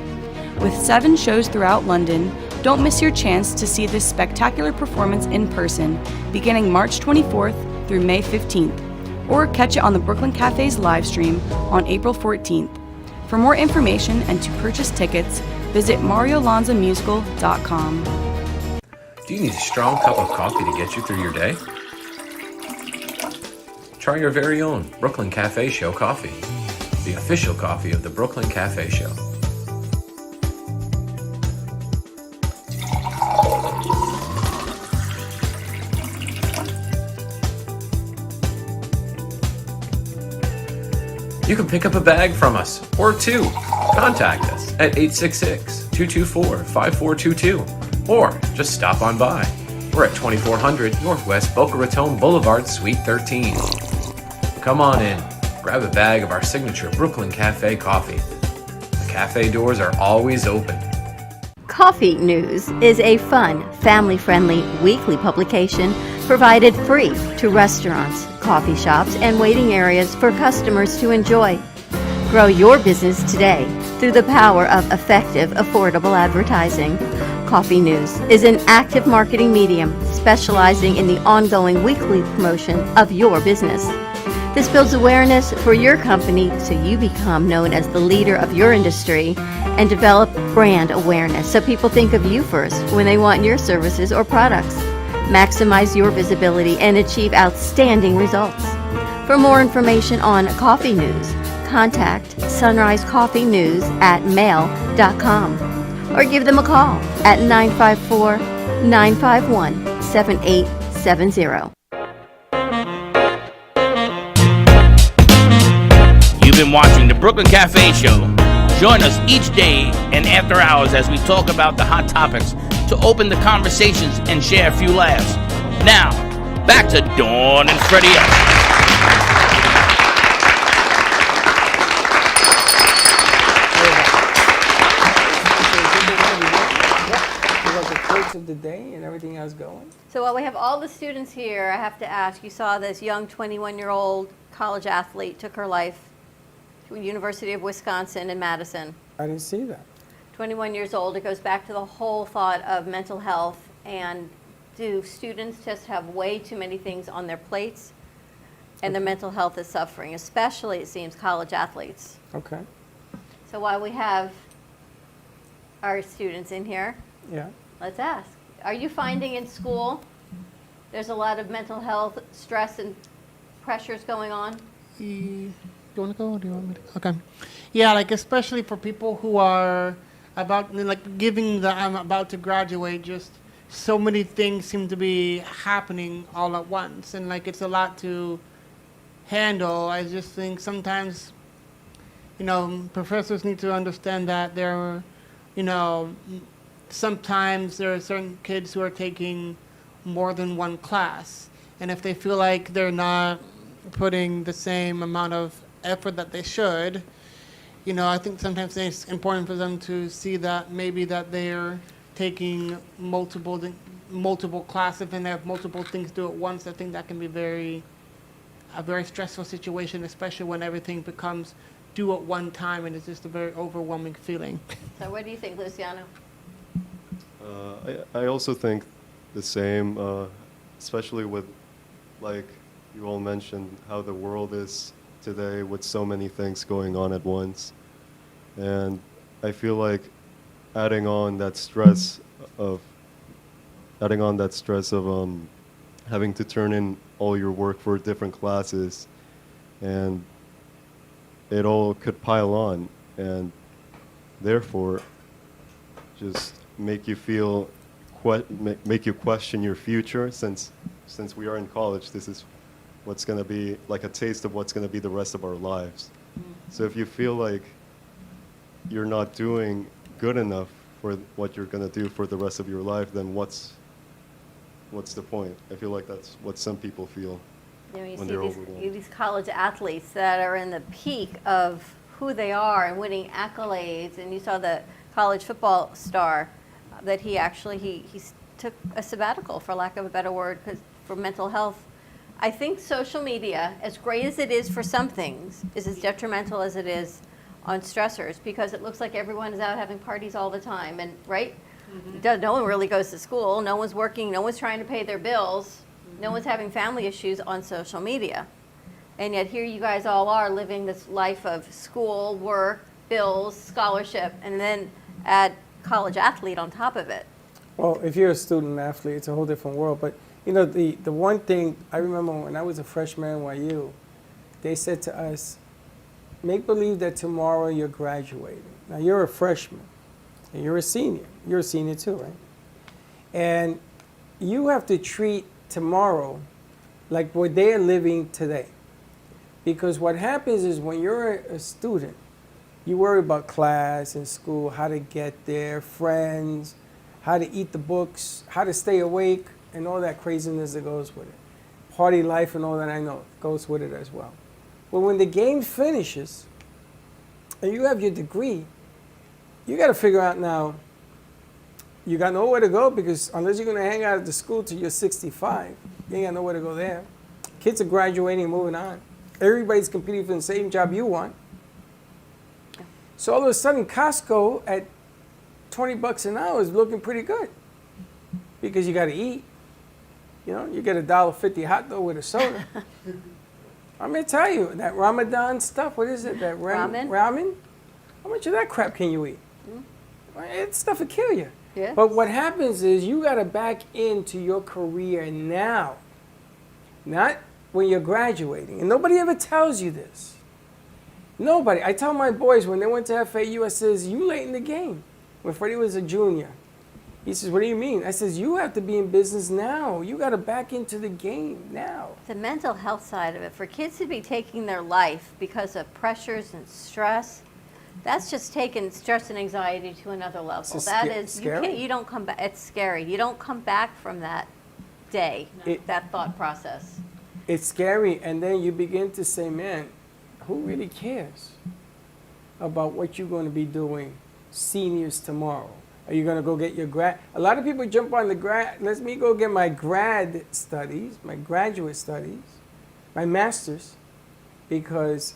With 7 shows throughout London, don't miss your chance to see this spectacular performance in person, beginning March 24th through May 15th, or catch it on the Brooklyn Cafe's live stream on April 14th. For more information and to purchase tickets, visit MarioLanzaMusical.com. Do you need a strong cup of coffee to get you through your day? Try your very own Brooklyn Cafe Show coffee, the official coffee of the Brooklyn Cafe Show. You can pick up a bag from us, or 2. Contact us at 866-224-5422, or just stop on by. We're at 2400 Northwest Boca Raton Boulevard, Suite 13. Come on in, grab a bag of our signature Brooklyn Cafe coffee. The cafe doors are always open. Coffee News is a fun, family-friendly weekly publication provided free to restaurants, coffee shops, and waiting areas for customers to enjoy. Grow your business today through the power of effective, affordable advertising. Coffee News is an active marketing medium specializing in the ongoing weekly promotion of your business. This builds awareness for your company so you become known as the leader of your industry and develop brand awareness so people think of you first when they want your services or products. Maximize your visibility and achieve outstanding results. For more information on Coffee News, contact Sunrise Coffee News at mail.com or give them a call at 954-951-7870. You've been watching the Brooklyn Cafe Show. Join us each day and after hours as we talk about the hot topics to open the conversations and share a few laughs. Now, back to Dawn and Freddie S. Of the day and everything else going. So while we have all the students here, I have to ask, you saw this young 21-year-old college athlete took her life to University of Wisconsin in Madison. I didn't see that. 21 years old. It goes back to the whole thought of mental health, and do students just have way too many things on their plates and their mental health is suffering, especially, it seems, college athletes. Okay. So while we have our students in here, Yeah. let's ask. Are you finding in school there's a lot of mental health stress and pressures going on? Do you want to go or do you want me to? Okay. Yeah, like especially for people who are about, like giving the, I'm about to graduate, just so many things seem to be happening all at once. And like it's a lot to handle. I just think sometimes, you know, professors need to understand that there, you know, sometimes there are certain kids who are taking more than one class, and if they feel like they're not putting the same amount of effort that they should, you know, I think sometimes it's important for them to see that maybe that they're taking multiple classes and they have multiple things to do at once. I think that can be a very stressful situation, especially when everything becomes due at one time and it's just a very overwhelming feeling. So what do you think, Luciano? I also think the same, especially with, like you all mentioned, how the world is today with so many things going on at once. And I feel like adding on that stress of having to turn in all your work for different classes, and it all could pile on, and therefore just make you feel, make you question your future. Since we are in college, this is what's going to be like a taste of what's going to be the rest of our lives. So if you feel like you're not doing good enough for what you're going to do for the rest of your life, then what's the point? I feel like that's what some people feel. You know, you when see they're overwhelmed. these college athletes that are in the peak of who they are and winning accolades, and you saw the college football star that he took a sabbatical, for lack of a better word, for mental health. I think social media, as great as it is for some things, is as detrimental as it is on stressors, because it looks like everyone is out having parties all the time, and right? No one really goes to school, no one's working, no one's trying to pay their bills, no one's having family issues on social media. And yet here you guys all are living this life of school, work, bills, scholarship, and then add college athlete on top of it. Well, if you're a student athlete, it's a whole different world. But you know, the one thing I remember when I was a freshman at NYU, they said to us, make believe that tomorrow you're graduating. Now you're a freshman and you're a senior. You're a senior too, right? And you have to treat tomorrow like what they're living today. Because what happens is when you're a student, you worry about class and school, how to get there, friends, how to eat the books, how to stay awake, and all that craziness that goes with it. Party life and all that, I know, goes with it as well. But when the game finishes and you have your degree, you got to figure out now, you got nowhere to go, because unless you're going to hang out at the school till you're 65, you ain't got nowhere to go there. Kids are graduating and moving on. Everybody's competing for the same job you want. So all of a sudden, Costco at $20 an hour is looking pretty good, because you got to eat. You know, you get a $1.50 hot dog with a soda. I'm going to tell you, that Ramadan stuff, what is it? That ramen? How much of that crap can you eat? That stuff will kill you. Yeah. But what happens is you got to back into your career now, not when you're graduating. And nobody ever tells you this. Nobody. I tell my boys when they went to FAU, I says, you late in the game. When Freddie was a junior. He says, what do you mean? I says, you have to be in business now. You got to back into the game now. The mental health side of it, for kids to be taking their life because of pressures and stress, that's just taking stress and anxiety to another level. That is scary. You don't come back. It's scary. You don't come back from that day, that thought process. It's scary, and then you begin to say, man, who really cares about what you're going to be doing seniors tomorrow? Are you going to go get your grad? A lot of people jump on the grad. Let me go get my grad studies, my graduate studies, my master's, because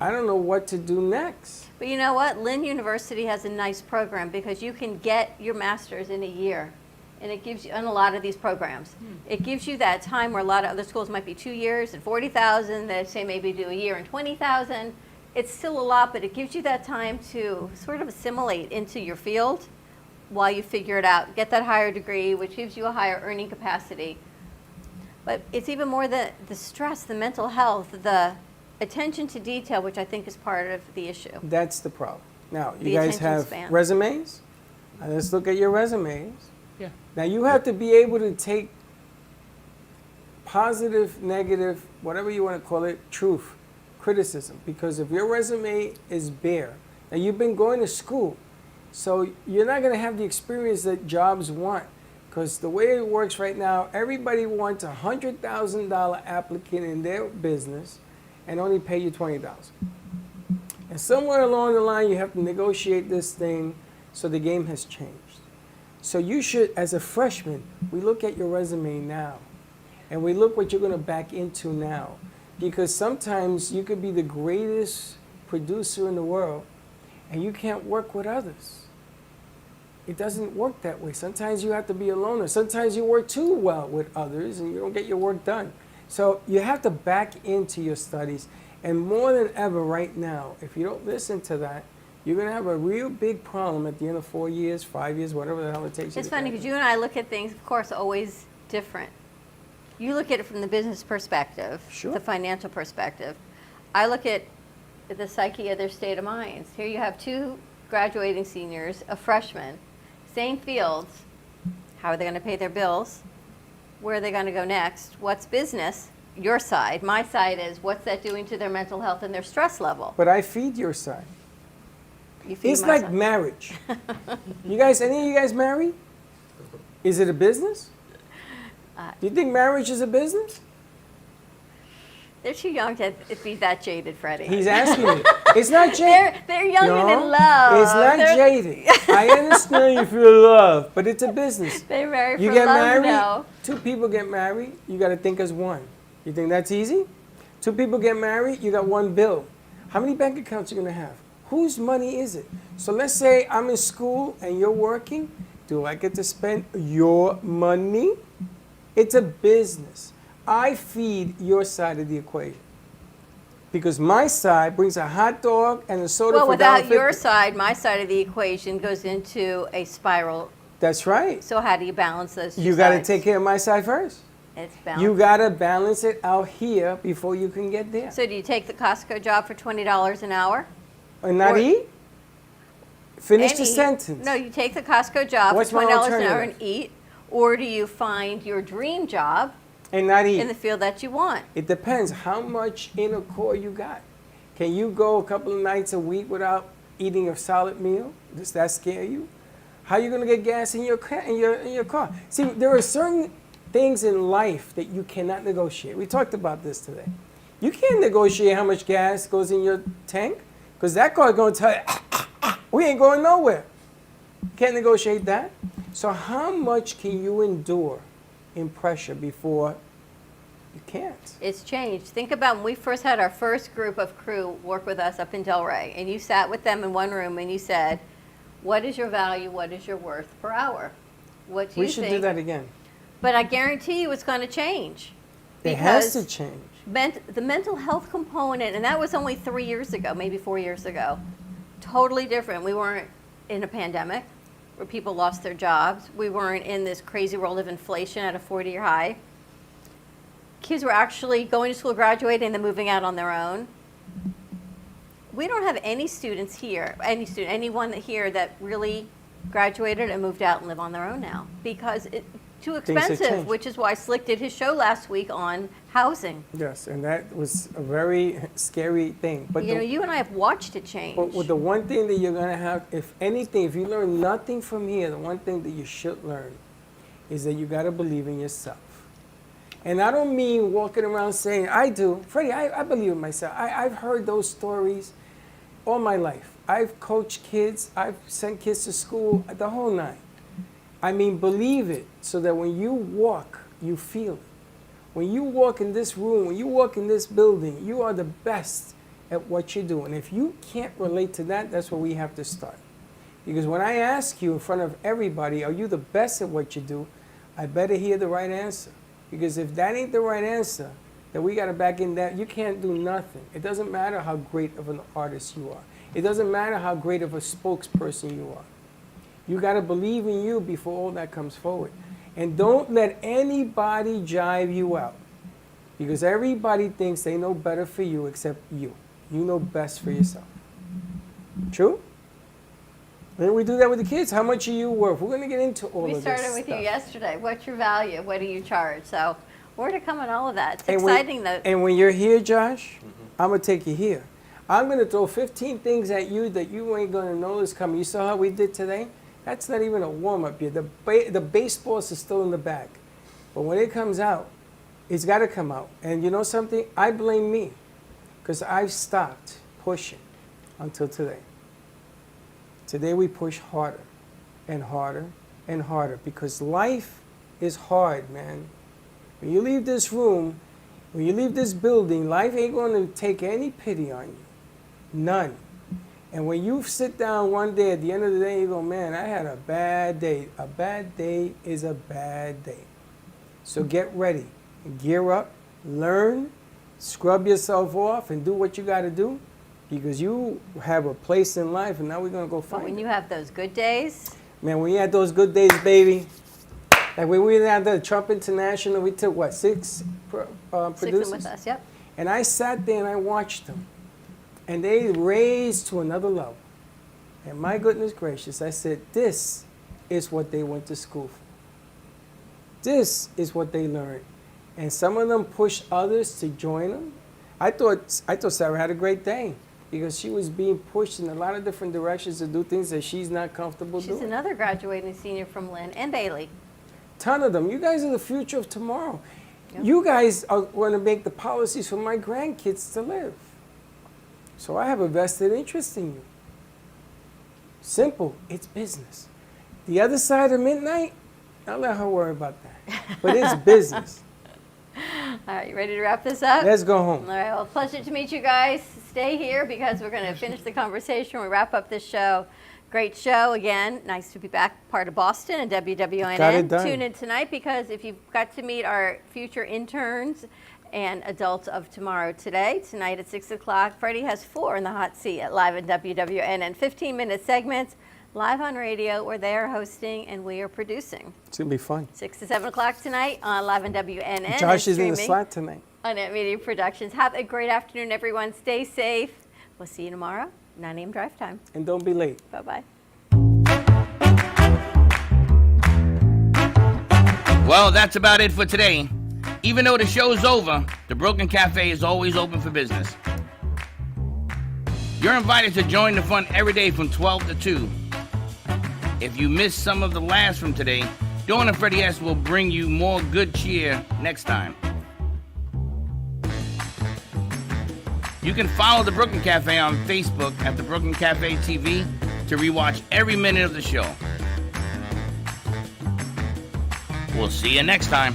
I don't know what to do next. But you know what? Lynn University has a nice program because you can get your master's in a year. And it gives you, on a lot of these programs, it gives you that time where a lot of other schools might be 2 years and 40,000. They say maybe do a year and 20,000. It's still a lot, but it gives you that time to sort of assimilate into your field while you figure it out. Get that higher degree, which gives you a higher earning capacity. But it's even more the stress, the mental health, the attention to detail, which I think is part of the issue. That's the problem. Now, you The guys attention have span. resumes. Let's look at your resumes. Yeah. Now, you have to be able to take positive, negative, whatever you want to call it, truth, criticism. Because if your resume is bare, now you've been going to school, so you're not going to have the experience that jobs want. Because the way it works right now, everybody wants a $100,000 applicant in their business and only pay you $20,000. And somewhere along the line, you have to negotiate this thing, so the game has changed. So you should, as a freshman, we look at your resume now, and we look what you're going to back into now. Because sometimes you could be the greatest producer in the world, and you can't work with others. It doesn't work that way. Sometimes you have to be a loner. Sometimes you work too well with others, and you don't get your work done. So you have to back into your studies. And more than ever right now, if you don't listen to that, you're going to have a real big problem at the end of 4 years, 5 years, whatever the hell it takes you It's to funny graduate. because you and I look at things, of course, always different. You look at it from the business perspective, the financial perspective. I look at the psyche of their state of minds. Here you have two graduating seniors, a freshman, same fields. How are they going to pay their bills? Where are they going to go next? What's business? Your side. My side is what's that doing to their mental health and their stress level? But I feed your side. You feed It's my like side. marriage. You guys, any of you guys married? Is it a business? Do you think marriage is a business? They're too young to be that jaded, Freddie. He's asking me. It's not jaded. They're young No, and in love. It's not They're- jaded. I understand you feel love, but it's a business. They marry You for get love, married, though. two people get married, you got to think as one. You think that's easy? Two people get married, you got one bill. How many bank accounts are you going to have? Whose money is it? So let's say I'm in school and you're working. Do I get to spend your money? It's a business. I feed your side of the equation. Because my side brings a hot dog and a soda Well, for without $1.50. your side, my side of the equation goes into a spiral. That's right. So how do you balance those two You got to sides? take care of my side first. It's balanced. You got to balance it out here before you can get there. So do you take the Costco job for $20 an hour? And not Or- eat? Finish the And eat. sentence. No, you take the Costco job What's for my $20 an hour alternative? and eat, or do you find your dream job And not eat. in the field that you want? It depends how much inner core you got. Can you go a couple of nights a week without eating a solid meal? Does that scare you? How are you going to get gas in your car? See, there are certain things in life that you cannot negotiate. We talked about this today. You can't negotiate how much gas goes in your tank because that car is going to tell you, we ain't going nowhere. Can't negotiate that. So how much can you endure in pressure before you can't? It's changed. Think about when we first had our first group of crew work with us up in Delray, and you sat with them in one room and you said, what is your value, what is your worth per hour? What do We you should think? do that again. But I guarantee you it's going to change. It has because to change. The mental health component, and that was only 3 years ago, maybe 4 years ago, totally different. We weren't in a pandemic where people lost their jobs. We weren't in this crazy world of inflation at a 40-year high. Kids were actually going to school, graduating, and then moving out on their own. we don't have any students here, anyone here that really graduated and moved out and live on their own now because it's too Things have expensive, changed. which is why Slick did his show last week on housing. Yes, and that was a very scary thing. But You know, you and I have watched it change. But with the one thing that you're gonna have, if anything, if you learn nothing from here, the one thing that you should learn is that you gotta believe in yourself. And I don't mean walking around saying, I do. Freddie, I believe in myself. I've heard those stories all my life. I've coached kids, I've sent kids to school, the whole nine. I mean, believe it so that when you walk, you feel it. When you walk in this room, when you walk in this building, you are the best at what you do. And if you can't relate to that, that's where we have to start. Because when I ask you in front of everybody, are you the best at what you do? I better hear the right answer. Because if that ain't the right answer, then we got to back in that. You can't do nothing. It doesn't matter how great of an artist you are. It doesn't matter how great of a spokesperson you are. You got to believe in you before all that comes forward. And don't let anybody jive you out. Because everybody thinks they know better for you except you. You know best for yourself. True? And we do that with the kids. How much are you worth? We're going to get into all of this We started with you yesterday. What's your value? What do you charge? So more to come on all of that. It's exciting, though. And when you're here, Josh, I'm going to take you here. I'm going to throw 15 things at you that you ain't going to know is coming. You saw how we did today? That's not even a warm-up yet. The baseballs are still in the bag. But when it comes out, it's got to come out. And you know something? I blame me because I've stopped pushing until today. Today we push harder and harder and harder because life is hard, man. When you leave this room, when you leave this building, life ain't going to take any pity on you. None. And when you sit down one day, at the end of the day, you go, man, I had a bad day. A bad day is a bad day. So get ready. Gear up, learn, scrub yourself off, and do what you got to do because you have a place in life, and now we're going to go find But when it. you have those good days, Man, when you had those good days, baby, like when we were at the Trump International, we took, what, six producers? 6 with us, yep. And I sat there and I watched them. And they raised to another level. And my goodness gracious, I said, this is what they went to school for. This is what they learned. And some of them pushed others to join them. I thought Sarah had a great day because she was being pushed in a lot of different directions to do things that she's not comfortable She's doing. another graduating senior from Lynn and Bailey. Ton of them. You guys are the future of tomorrow. Yep. You guys are going to make the policies for my grandkids to live. So I have a vested interest in you. Simple. It's business. The other side of midnight, I'll let her worry about that. But it's business. All right, you ready to wrap this up? Let's go home. All right, well, pleasure to meet you guys. Stay here because we're going to finish the conversation. We wrap up this show. Great show again. Nice to be back, part of Boston and WWNN. Got it done. Tune in tonight because if you've got to meet our future interns and adults of tomorrow today, tonight at 6 o'clock, Freddie has 4 in the hot seat at Live at WWNN. 15-minute segments, live on radio, where they are hosting and we are producing. It's going to be fun. 6 to 7 o'clock tonight on Live on WNN. Josh and is in the streaming slot tonight. on Net Media Productions. Have a great afternoon, everyone. Stay safe. We'll see you tomorrow, 9 a.m. drive time. And don't be late. Bye-bye. Well, that's about it for today. Even though the show's over, the Brooklyn Cafe is always open for business. You're invited to join the fun every day from 12 to 2. If you missed some of the laughs from today, Dawn and Freddie S. will bring you more good cheer next time. You can follow the Brooklyn Cafe on Facebook at the Brooklyn Cafe TV to rewatch every minute of the show. We'll see you next time.